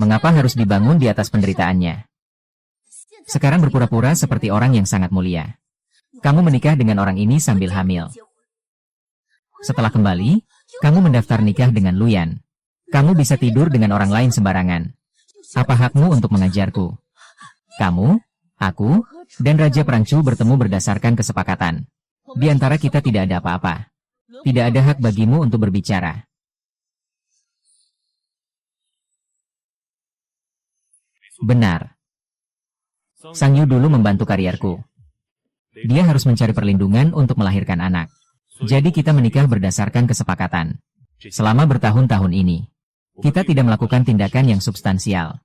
Mengapa harus dibangun di atas penderitaannya? Sekarang berpura-pura seperti orang yang sangat mulia. Kamu menikah dengan orang ini sambil hamil. Setelah kembali, kamu mendaftar nikah dengan Luyan. Kamu bisa tidur dengan orang lain sembarangan. Apa hakmu untuk mengajarku? Kamu, aku, dan Raja Perangcu bertemu berdasarkan kesepakatan. Di antara kita tidak ada apa-apa. Tidak ada hak bagimu untuk berbicara. Benar. Sang Yu dulu membantu karierku. Dia harus mencari perlindungan untuk melahirkan anak. Jadi kita menikah berdasarkan kesepakatan. Selama bertahun-tahun ini, kita tidak melakukan tindakan yang substansial.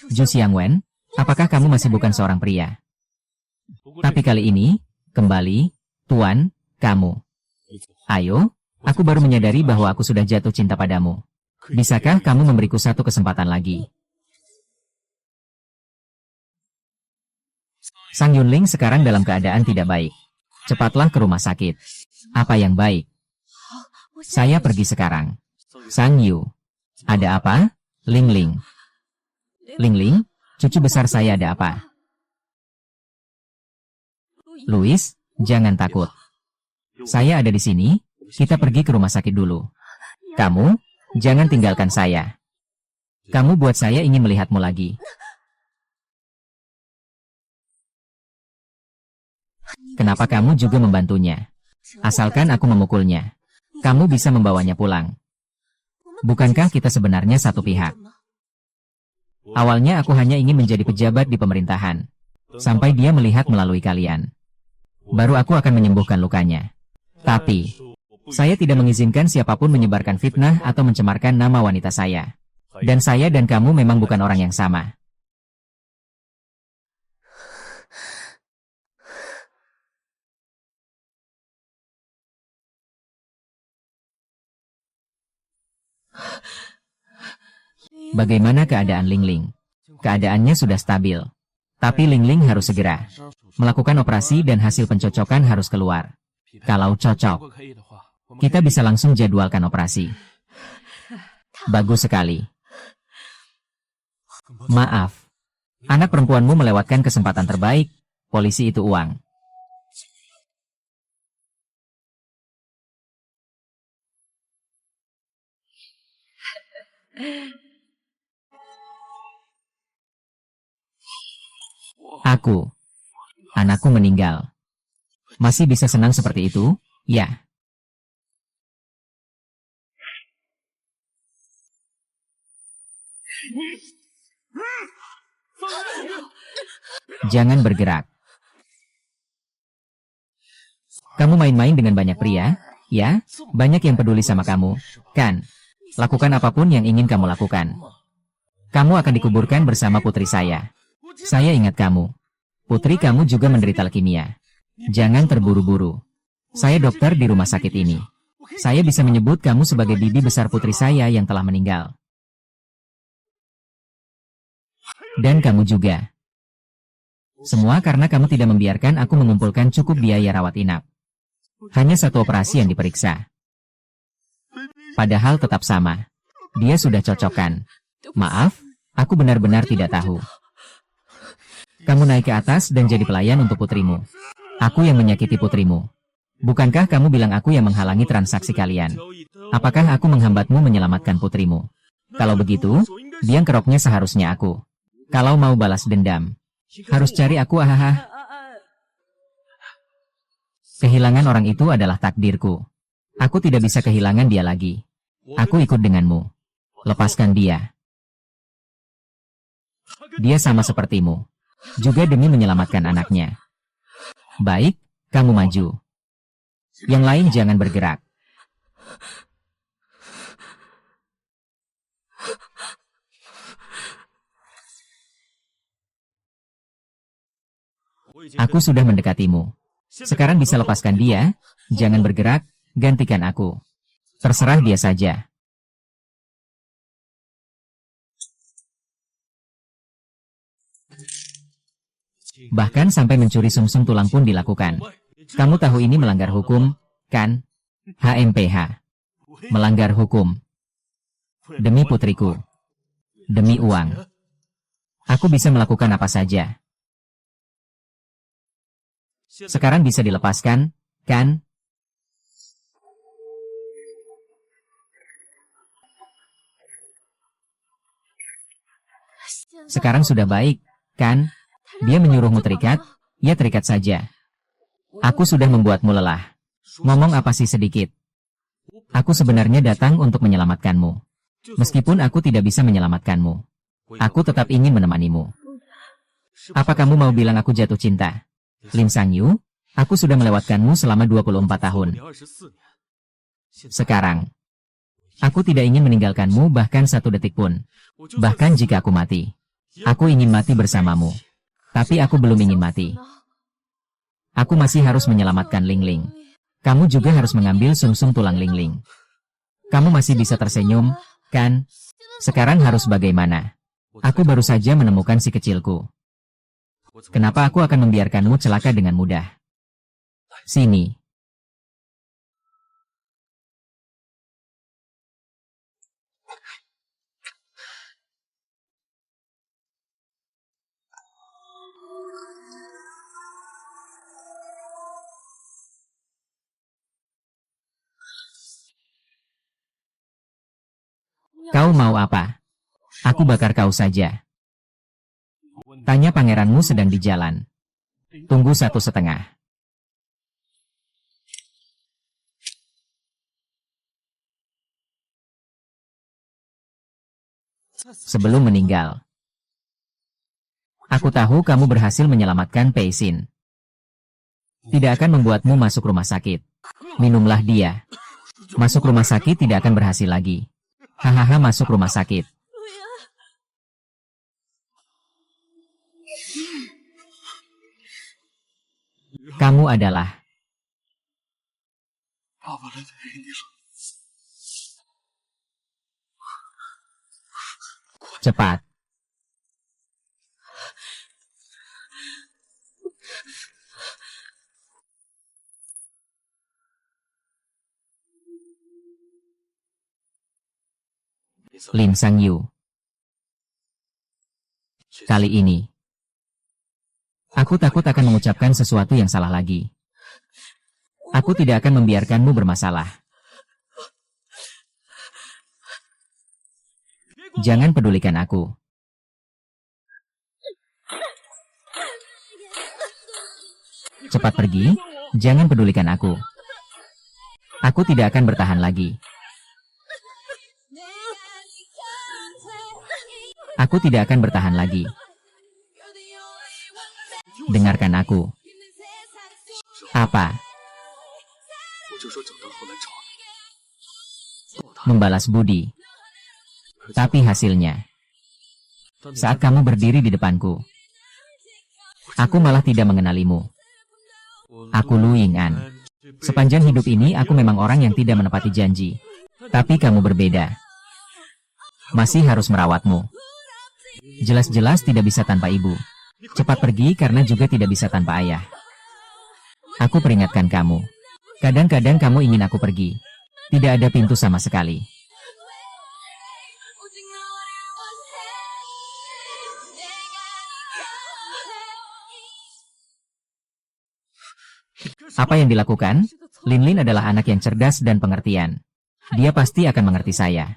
Zhu Xiangwen, apakah kamu masih bukan seorang pria? Tapi kali ini, kembali, Tuan, kamu. Ayo, aku baru menyadari bahwa aku sudah jatuh cinta padamu. Bisakah kamu memberiku satu kesempatan lagi? Sang Yunling sekarang dalam keadaan tidak baik. Cepatlah ke rumah sakit. Apa yang baik? Saya pergi sekarang. Sang Yu. Ada apa? Ling Ling. Ling Ling, cucu besar saya ada apa? Louis, jangan takut. Saya ada di sini, kita pergi ke rumah sakit dulu. Kamu, jangan tinggalkan saya. Kamu buat saya ingin melihatmu lagi. Kenapa kamu juga membantunya? Asalkan aku memukulnya. Kamu bisa membawanya pulang. Bukankah kita sebenarnya satu pihak? Awalnya aku hanya ingin menjadi pejabat di pemerintahan. Sampai dia melihat melalui kalian. Baru aku akan menyembuhkan lukanya. Tapi, saya tidak mengizinkan siapapun menyebarkan fitnah atau mencemarkan nama wanita saya. Dan saya dan kamu memang bukan orang yang sama. Bagaimana keadaan Ling Ling? Keadaannya sudah stabil. Tapi Ling Ling harus segera melakukan operasi dan hasil pencocokan harus keluar. Kalau cocok, kita bisa langsung jadwalkan operasi. Bagus sekali. Maaf. Anak perempuanmu melewatkan kesempatan terbaik. Polisi itu uang. Anakku meninggal. Masih bisa senang seperti itu? Ya. Jangan bergerak. Kamu main-main dengan banyak pria? Ya, banyak yang peduli sama kamu, kan? Lakukan apapun yang ingin kamu lakukan. Kamu akan dikuburkan bersama putri saya. Saya ingat kamu. Putri kamu juga menderita leukemia. Jangan terburu-buru. Saya dokter di rumah sakit ini. Saya bisa menyebut kamu sebagai bibi besar putri saya yang telah meninggal. Dan kamu juga. Semua karena kamu tidak membiarkan aku mengumpulkan cukup biaya rawat inap. Hanya satu operasi yang diperiksa. Padahal tetap sama. Dia sudah cocokkan. Maaf, aku benar-benar tidak tahu. Kamu naik ke atas dan jadi pelayan untuk putrimu. Aku yang menyakiti putrimu. Bukankah kamu bilang aku yang menghalangi transaksi kalian? Apakah aku menghambatmu menyelamatkan putrimu? Kalau begitu, biang keroknya seharusnya aku. Kalau mau balas dendam, harus cari aku ahaha. Kehilangan orang itu adalah takdirku. Aku tidak bisa kehilangan dia lagi. Aku ikut denganmu. Lepaskan dia. Dia sama sepertimu. Juga demi menyelamatkan anaknya. Baik, kamu maju. Yang lain jangan bergerak. Aku sudah mendekatimu. Sekarang bisa lepaskan dia, jangan bergerak, gantikan aku. Terserah dia saja. Bahkan sampai mencuri sumsum tulang pun dilakukan. Kamu tahu ini melanggar hukum, kan? HMPH. Melanggar hukum. Demi putriku. Demi uang. Aku bisa melakukan apa saja. Sekarang bisa dilepaskan, kan? Sekarang sudah baik, kan? Dia menyuruhmu terikat, ya terikat saja. Aku sudah membuatmu lelah. Ngomong apa sih sedikit? Aku sebenarnya datang untuk menyelamatkanmu. Meskipun aku tidak bisa menyelamatkanmu. Aku tetap ingin menemanimu. Apa kamu mau bilang aku jatuh cinta? Lim Sang Yu, aku sudah melewatkanmu selama 24 tahun. Sekarang, aku tidak ingin meninggalkanmu bahkan satu detik pun. Bahkan jika aku mati. Aku ingin mati bersamamu. Tapi aku belum ingin mati. Aku masih harus menyelamatkan Ling Ling. Kamu juga harus mengambil sumsum tulang Ling Ling. Kamu masih bisa tersenyum, kan? Sekarang harus bagaimana? Aku baru saja menemukan si kecilku. Kenapa aku akan membiarkanmu celaka dengan mudah? Sini. Kau mau apa? Aku bakar kau saja. Tanya pangeranmu sedang di jalan. Tunggu 1,5. sebelum meninggal. Aku tahu kamu berhasil menyelamatkan Pei Xin. Tidak akan membuatmu masuk rumah sakit. Minumlah dia. Masuk rumah sakit tidak akan berhasil lagi. Hahaha, masuk rumah sakit. Kamu adalah... Cepat. Lin Sangyu. Kali ini, aku takut akan mengucapkan sesuatu yang salah lagi. Aku tidak akan membiarkanmu bermasalah. Jangan pedulikan aku. Cepat pergi, jangan pedulikan aku. Aku tidak akan bertahan lagi. Aku tidak akan bertahan lagi. Dengarkan aku. Apa? Membalas budi. Tapi hasilnya, saat kamu berdiri di depanku, aku malah tidak mengenalimu. Aku Lu Ying'an. Sepanjang hidup ini aku memang orang yang tidak menepati janji. Tapi kamu berbeda. Masih harus merawatmu. Jelas-jelas tidak bisa tanpa ibu. Cepat pergi karena juga tidak bisa tanpa ayah. Aku peringatkan kamu. Kadang-kadang kamu ingin aku pergi. Tidak ada pintu sama sekali. Apa yang dilakukan? Lin Lin adalah anak yang cerdas dan pengertian. Dia pasti akan mengerti saya.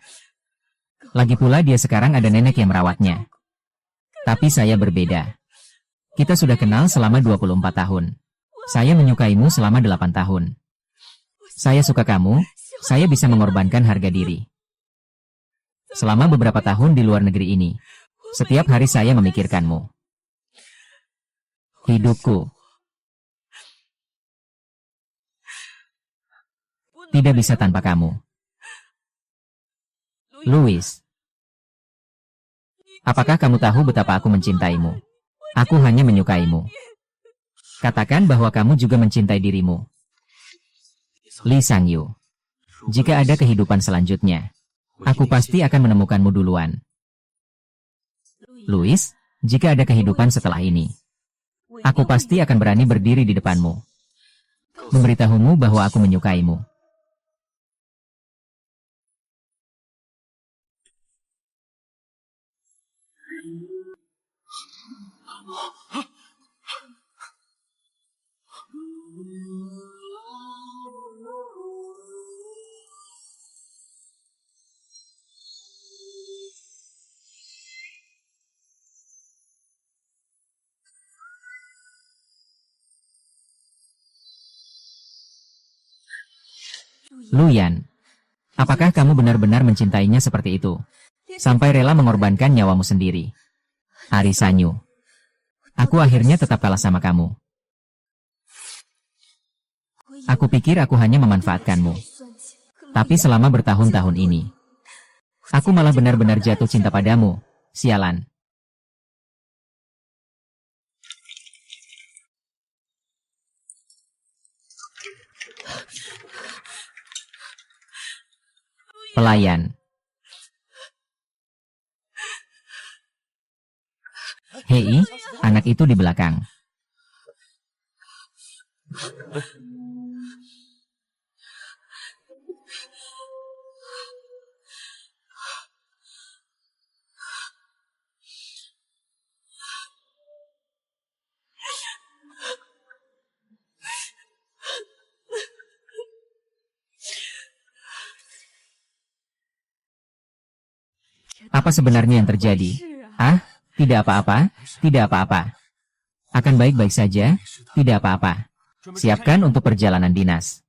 Lagi pula dia sekarang ada nenek yang merawatnya. Tapi saya berbeda. Kita sudah kenal selama 24 tahun. Saya menyukaimu selama 8 tahun. Saya suka kamu, saya bisa mengorbankan harga diri. Selama beberapa tahun di luar negeri ini, setiap hari saya memikirkanmu. Hidupku tidak bisa tanpa kamu. Louis, apakah kamu tahu betapa aku mencintaimu? Aku hanya menyukaimu. Katakan bahwa kamu juga mencintai dirimu. Li Sangyu, jika ada kehidupan selanjutnya, aku pasti akan menemukanmu duluan. Louis, jika ada kehidupan setelah ini, aku pasti akan berani berdiri di depanmu. Memberitahumu bahwa aku menyukaimu. Luyan, apakah kamu benar-benar mencintainya seperti itu? Sampai rela mengorbankan nyawamu sendiri. Ari Sanyu, aku akhirnya tetap kalah sama kamu. Aku pikir aku hanya memanfaatkanmu. Tapi selama bertahun-tahun ini, aku malah benar-benar jatuh cinta padamu. Sialan. Pelayan. Hei, anak itu di belakang. Apa sebenarnya yang terjadi? Ah, tidak apa-apa, tidak apa-apa. Akan baik-baik saja, tidak apa-apa. Siapkan untuk perjalanan dinas.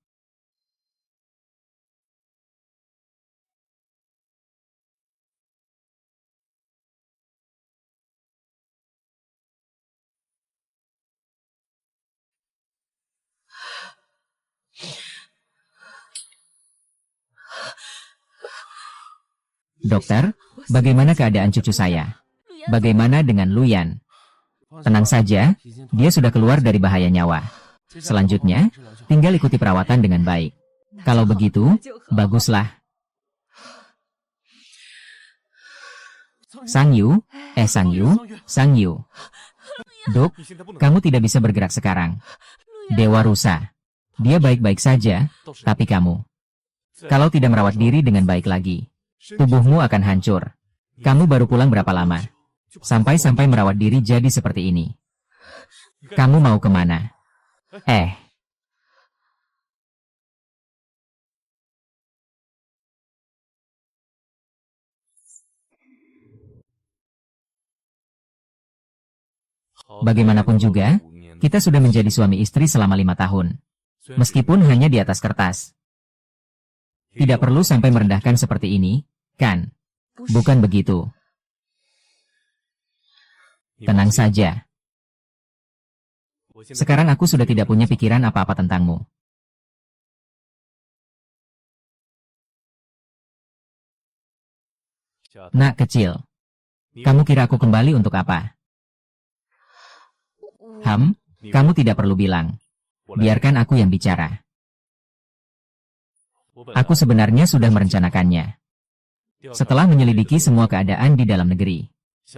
Dokter, bagaimana keadaan cucu saya? Bagaimana dengan Luyan? Tenang saja, dia sudah keluar dari bahaya nyawa. Selanjutnya, tinggal ikuti perawatan dengan baik. Kalau begitu, baguslah. Sang Yu. Dok, kamu tidak bisa bergerak sekarang. Dewa Rusa. Dia baik-baik saja, tapi kamu. Kalau tidak merawat diri dengan baik lagi, tubuhmu akan hancur. Kamu baru pulang berapa lama? Sampai-sampai merawat diri jadi seperti ini. Kamu mau kemana? Bagaimanapun juga, kita sudah menjadi suami istri selama 5 tahun. Meskipun hanya di atas kertas. Tidak perlu sampai merendahkan seperti ini, kan? Bukan begitu. Tenang saja. Sekarang aku sudah tidak punya pikiran apa-apa tentangmu. Nak kecil. Kamu kira aku kembali untuk apa? Kamu tidak perlu bilang. Biarkan aku yang bicara. Aku sebenarnya sudah merencanakannya. Setelah menyelidiki semua keadaan di dalam negeri,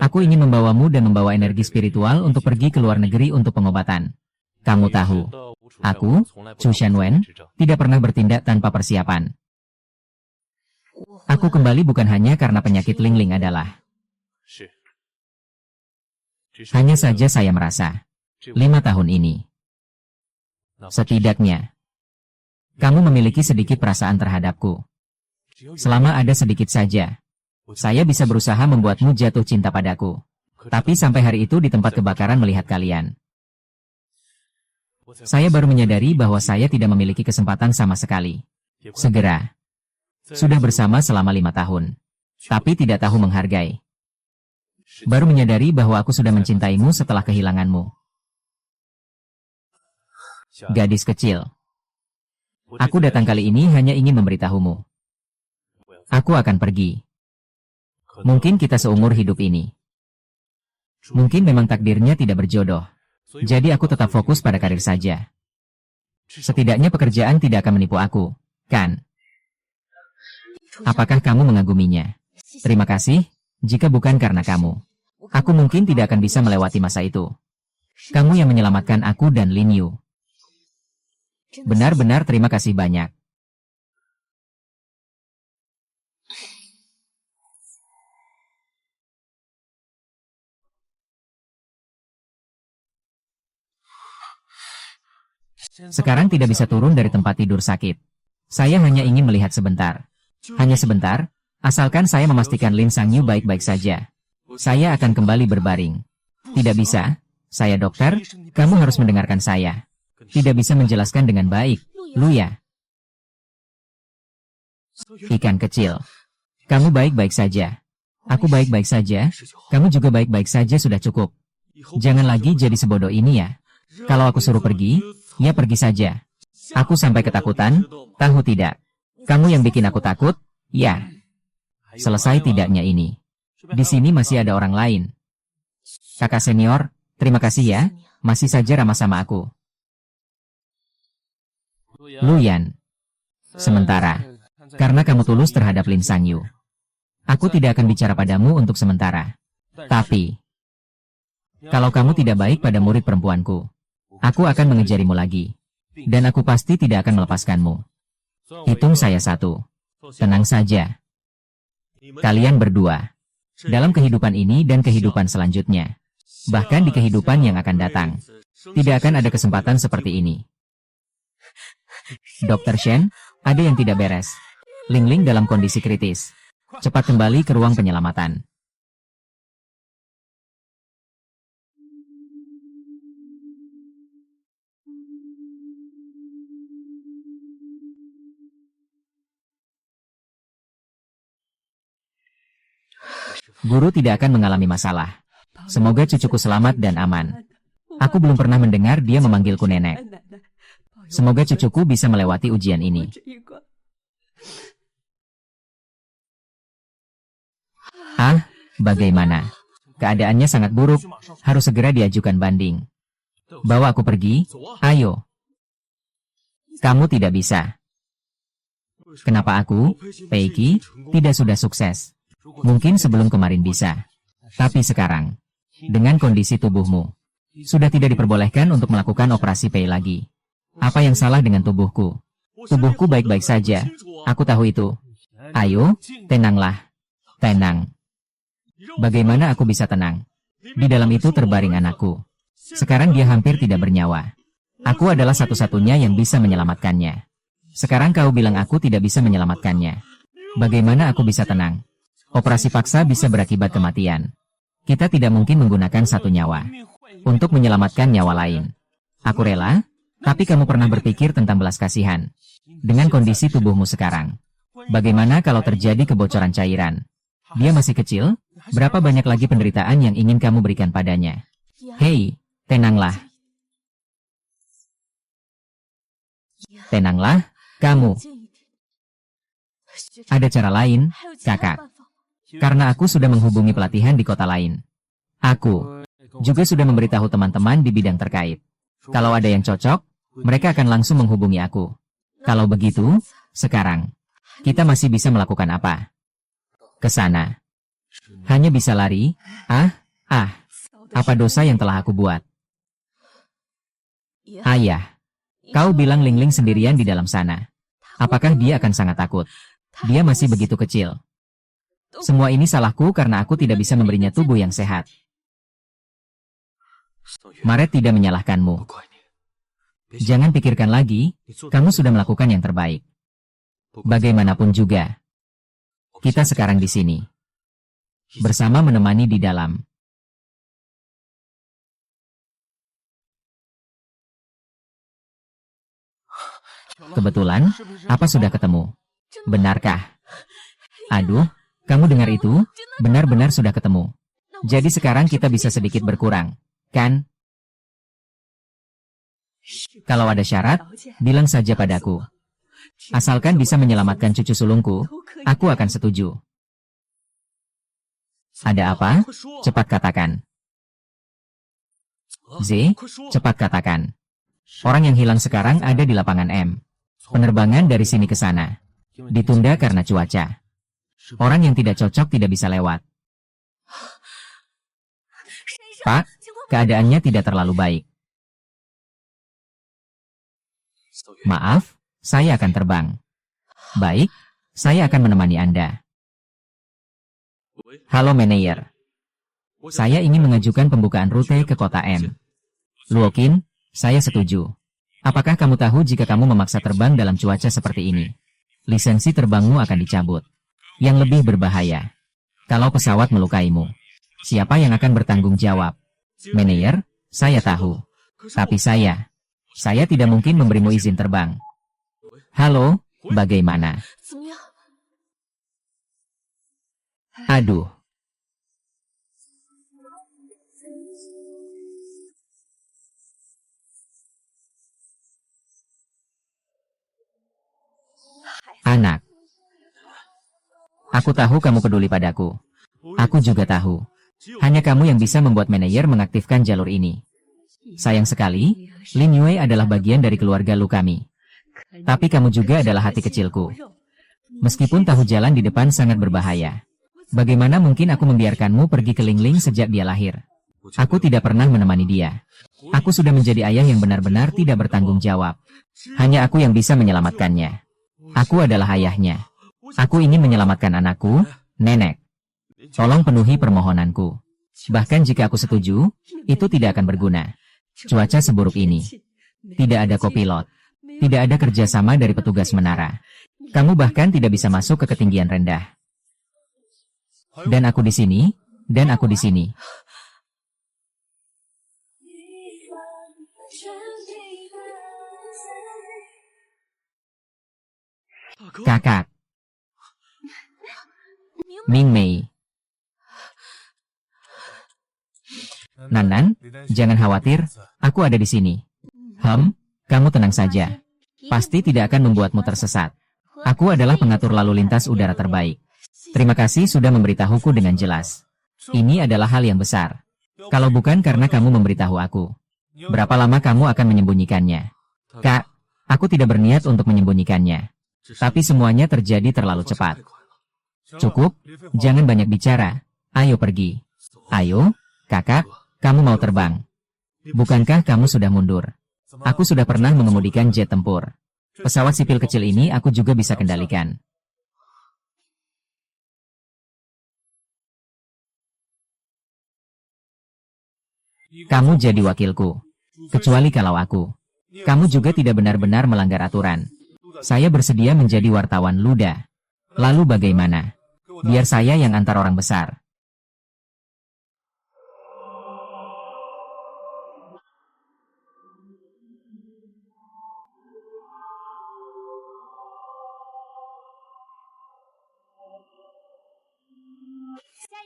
aku ingin membawamu dan membawa energi spiritual untuk pergi ke luar negeri untuk pengobatan. Kamu tahu, aku, Chu Shanwen, tidak pernah bertindak tanpa persiapan. Aku kembali bukan hanya karena penyakit Lingling adalah. Hanya saja saya merasa, 5 tahun ini, setidaknya, kamu memiliki sedikit perasaan terhadapku. Selama ada sedikit saja, saya bisa berusaha membuatmu jatuh cinta padaku. Tapi sampai hari itu di tempat kebakaran melihat kalian, saya baru menyadari bahwa saya tidak memiliki kesempatan sama sekali. Segera. Sudah bersama selama 5 tahun. Tapi tidak tahu menghargai. Baru menyadari bahwa aku sudah mencintaimu setelah kehilanganmu. Gadis kecil. Aku datang kali ini hanya ingin memberitahumu. Aku akan pergi. Mungkin kita seumur hidup ini. Mungkin memang takdirnya tidak berjodoh. Jadi aku tetap fokus pada karir saja. Setidaknya pekerjaan tidak akan menipu aku, kan? Apakah kamu mengaguminya? Terima kasih, jika bukan karena kamu, aku mungkin tidak akan bisa melewati masa itu. Kamu yang menyelamatkan aku dan Lin Yu. Benar-benar terima kasih banyak. Sekarang tidak bisa turun dari tempat tidur sakit. Saya hanya ingin melihat sebentar. Hanya sebentar, asalkan saya memastikan Lin Sangyu baik-baik saja. Saya akan kembali berbaring. Tidak bisa, saya dokter, kamu harus mendengarkan saya. Tidak bisa menjelaskan dengan baik, Luya. Ikan kecil. Kamu baik-baik saja. Aku baik-baik saja, kamu juga baik-baik saja sudah cukup. Jangan lagi jadi sebodoh ini ya. Kalau aku suruh pergi, ya pergi saja. Aku sampai ketakutan, tahu tidak? Kamu yang bikin aku takut, ya. Selesai tidaknya ini. Di sini masih ada orang lain. Kakak senior, terima kasih ya, masih saja ramah sama aku. Luyan. Sementara, karena kamu tulus terhadap Lin Sangyu, aku tidak akan bicara padamu untuk sementara. Tapi, kalau kamu tidak baik pada murid perempuanku, aku akan mengejarimu lagi. Dan aku pasti tidak akan melepaskanmu. Hitung saya 1. Tenang saja. Kalian berdua. Dalam kehidupan ini dan kehidupan selanjutnya. Bahkan di kehidupan yang akan datang. Tidak akan ada kesempatan seperti ini. Dr. Shen, ada yang tidak beres. Lingling dalam kondisi kritis. Cepat kembali ke ruang penyelamatan. Guru tidak akan mengalami masalah. Semoga cucuku selamat dan aman. Aku belum pernah mendengar dia memanggilku nenek. Semoga cucuku bisa melewati ujian ini. Ah, bagaimana? Keadaannya sangat buruk, harus segera diajukan banding. Bawa aku pergi, ayo. Kamu tidak bisa. Kenapa aku, Peiki, tidak sudah sukses? Mungkin sebelum kemarin bisa. Tapi sekarang, dengan kondisi tubuhmu, sudah tidak diperbolehkan untuk melakukan operasi Pei lagi. Apa yang salah dengan tubuhku? Tubuhku baik-baik saja. Aku tahu itu. Ayo, tenanglah. Tenang. Bagaimana aku bisa tenang? Di dalam itu terbaring anakku. Sekarang dia hampir tidak bernyawa. Aku adalah satu-satunya yang bisa menyelamatkannya. Sekarang kau bilang aku tidak bisa menyelamatkannya. Bagaimana aku bisa tenang? Operasi paksa bisa berakibat kematian. Kita tidak mungkin menggunakan satu nyawa untuk menyelamatkan nyawa lain. Aku rela, tapi kamu pernah berpikir tentang belas kasihan? Dengan kondisi tubuhmu sekarang, bagaimana kalau terjadi kebocoran cairan? Dia masih kecil, berapa banyak lagi penderitaan yang ingin kamu berikan padanya? Hei, tenanglah. Tenanglah, kamu. Ada cara lain, kakak. Karena aku sudah menghubungi pelatihan di kota lain. Aku juga sudah memberitahu teman-teman di bidang terkait. Kalau ada yang cocok, mereka akan langsung menghubungi aku. Kalau begitu, sekarang, kita masih bisa melakukan apa? Ke sana. Hanya bisa lari? Apa dosa yang telah aku buat? Ayah, kau bilang Lingling sendirian di dalam sana. Apakah dia akan sangat takut? Dia masih begitu kecil. Semua ini salahku karena aku tidak bisa memberinya tubuh yang sehat. Maret tidak menyalahkanmu. Jangan pikirkan lagi, kamu sudah melakukan yang terbaik. Bagaimanapun juga, kita sekarang di sini. Bersama menemani di dalam. Kebetulan, apa sudah ketemu? Benarkah? Aduh, kamu dengar itu? Benar-benar sudah ketemu. Jadi sekarang kita bisa sedikit berkurang, kan? Kalau ada syarat, bilang saja padaku. Asalkan bisa menyelamatkan cucu sulungku, aku akan setuju. Ada apa? Cepat katakan. Z, cepat katakan. Orang yang hilang sekarang ada di lapangan M. Penerbangan dari sini ke sana ditunda karena cuaca. Orang yang tidak cocok tidak bisa lewat. Pak, keadaannya tidak terlalu baik. Maaf, saya akan terbang. Baik, saya akan menemani Anda. Halo manajer. Saya ingin mengajukan pembukaan rute ke kota M. Luokin, saya setuju. Apakah kamu tahu jika kamu memaksa terbang dalam cuaca seperti ini? Lisensi terbangmu akan dicabut. Yang lebih berbahaya, kalau pesawat melukaimu, siapa yang akan bertanggung jawab? Manajer, saya tahu. Tapi saya tidak mungkin memberimu izin terbang. Halo, bagaimana? Aduh. Anak. Aku tahu kamu peduli padaku. Aku juga tahu. Hanya kamu yang bisa membuat manajer mengaktifkan jalur ini. Sayang sekali, Lin Yue adalah bagian dari keluarga Lu kami. Tapi kamu juga adalah hati kecilku. Meskipun tahu jalan di depan sangat berbahaya. Bagaimana mungkin aku membiarkanmu pergi ke Lingling sejak dia lahir? Aku tidak pernah menemani dia. Aku sudah menjadi ayah yang benar-benar tidak bertanggung jawab. Hanya aku yang bisa menyelamatkannya. Aku adalah ayahnya. Aku ingin menyelamatkan anakku, nenek. Tolong penuhi permohonanku. Bahkan jika aku setuju, itu tidak akan berguna. Cuaca seburuk ini. Tidak ada kopilot. Tidak ada kerjasama dari petugas menara. Kamu bahkan tidak bisa masuk ke ketinggian rendah. Dan aku di sini, dan aku di sini. Kakak. Ming Mei. Nan, jangan khawatir, aku ada di sini. Kamu tenang saja. Pasti tidak akan membuatmu tersesat. Aku adalah pengatur lalu lintas udara terbaik. Terima kasih sudah memberitahuku dengan jelas. Ini adalah hal yang besar. Kalau bukan karena kamu memberitahu aku, berapa lama kamu akan menyembunyikannya? Kak, aku tidak berniat untuk menyembunyikannya. Tapi semuanya terjadi terlalu cepat. Cukup, jangan banyak bicara. Ayo pergi. Ayo, kakak, kamu mau terbang. Bukankah kamu sudah mundur? Aku sudah pernah mengemudikan jet tempur. Pesawat sipil kecil ini aku juga bisa kendalikan. Kamu jadi wakilku. Kecuali kalau aku. Kamu juga tidak benar-benar melanggar aturan. Saya bersedia menjadi wartawan luda. Lalu bagaimana? Biar saya yang antar orang besar.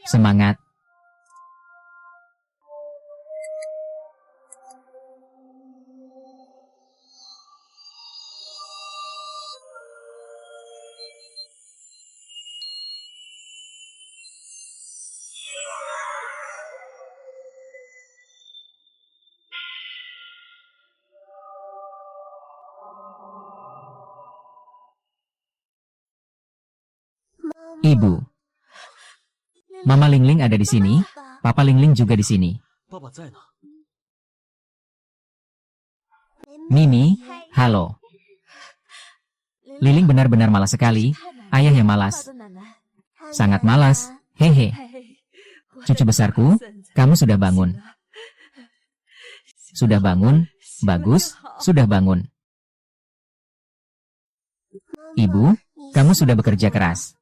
Semangat. Ibu. Mama Lingling ada di sini, Papa Lingling juga di sini. Mimi, halo. Liling benar-benar malas sekali, ayah yang malas. Sangat malas, hehe. Cucu besarku, kamu sudah bangun. Sudah bangun, bagus, sudah bangun. Ibu, kamu sudah bekerja keras.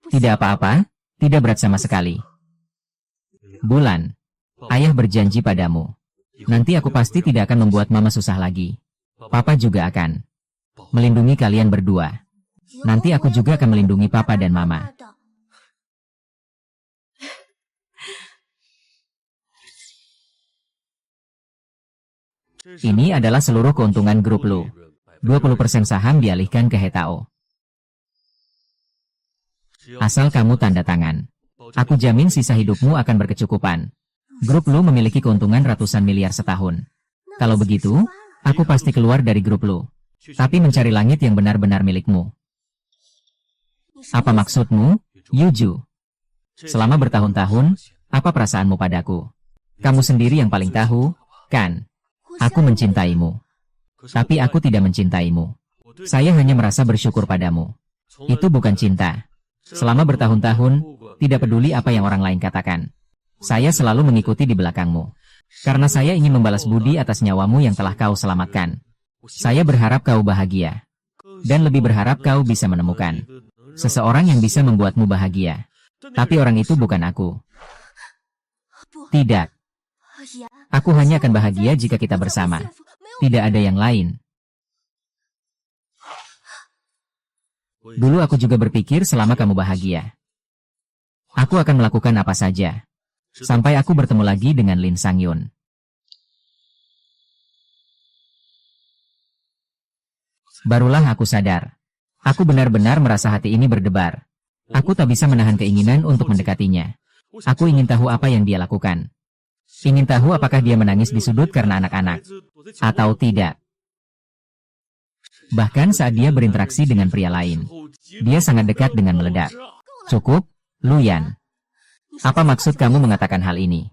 Tidak apa-apa, tidak berat sama sekali. Bulan, ayah berjanji padamu. Nanti aku pasti tidak akan membuat mama susah lagi. Papa juga akan melindungi kalian berdua. Nanti aku juga akan melindungi papa dan mama. Ini adalah seluruh keuntungan grup Lu. 20% saham dialihkan ke Hetao. Asal kamu tanda tangan. Aku jamin sisa hidupmu akan berkecukupan. Grup Lu memiliki keuntungan ratusan miliar setahun. Kalau begitu, aku pasti keluar dari grup Lu. Tapi mencari langit yang benar-benar milikmu. Apa maksudmu, Yuju? Selama bertahun-tahun, apa perasaanmu padaku? Kamu sendiri yang paling tahu, kan? Aku mencintaimu. Tapi aku tidak mencintaimu. Saya hanya merasa bersyukur padamu. Itu bukan cinta. Selama bertahun-tahun, tidak peduli apa yang orang lain katakan. Saya selalu mengikuti di belakangmu. Karena saya ingin membalas budi atas nyawamu yang telah kau selamatkan. Saya berharap kau bahagia. Dan lebih berharap kau bisa menemukan seseorang yang bisa membuatmu bahagia. Tapi orang itu bukan aku. Tidak. Aku hanya akan bahagia jika kita bersama. Tidak ada yang lain. Dulu aku juga berpikir selama kamu bahagia, aku akan melakukan apa saja. Sampai aku bertemu lagi dengan Lin Sangyun. Barulah aku sadar. Aku benar-benar merasa hati ini berdebar. Aku tak bisa menahan keinginan untuk mendekatinya. Aku ingin tahu apa yang dia lakukan. Ingin tahu apakah dia menangis di sudut karena anak-anak, atau tidak. Bahkan saat dia berinteraksi dengan pria lain, dia sangat dekat dengan meledak. Cukup, Luyan. Apa maksud kamu mengatakan hal ini?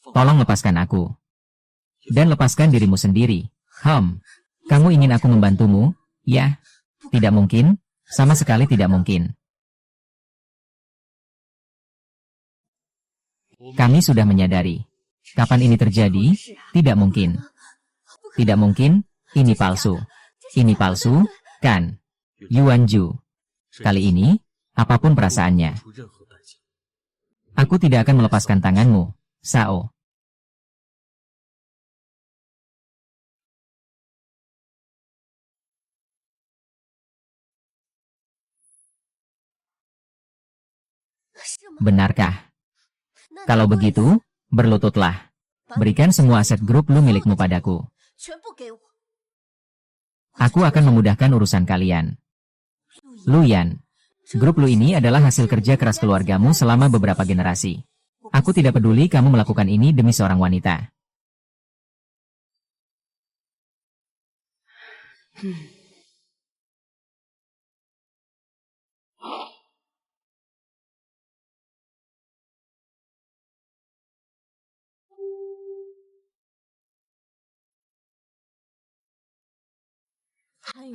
Tolong lepaskan aku. Dan lepaskan dirimu sendiri. Kamu ingin aku membantumu? Ya. Tidak mungkin. Sama sekali tidak mungkin. Kami sudah menyadari. Kapan ini terjadi? Tidak mungkin. Tidak mungkin, ini palsu. Ini palsu, kan? Yuanju. Kali ini, apapun perasaannya, aku tidak akan melepaskan tanganmu, Sao. Benarkah? Kalau begitu, berlututlah. Berikan semua aset grup Lu milikmu padaku. Aku akan memudahkan urusan kalian. Luyan, Grup Lu ini adalah hasil kerja keras keluargamu selama beberapa generasi. Aku tidak peduli kamu melakukan ini demi seorang wanita.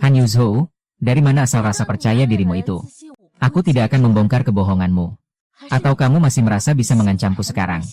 Han Yuzhou, dari mana asal rasa percaya dirimu itu? Aku tidak akan membongkar kebohonganmu. Atau kamu masih merasa bisa mengancamku sekarang?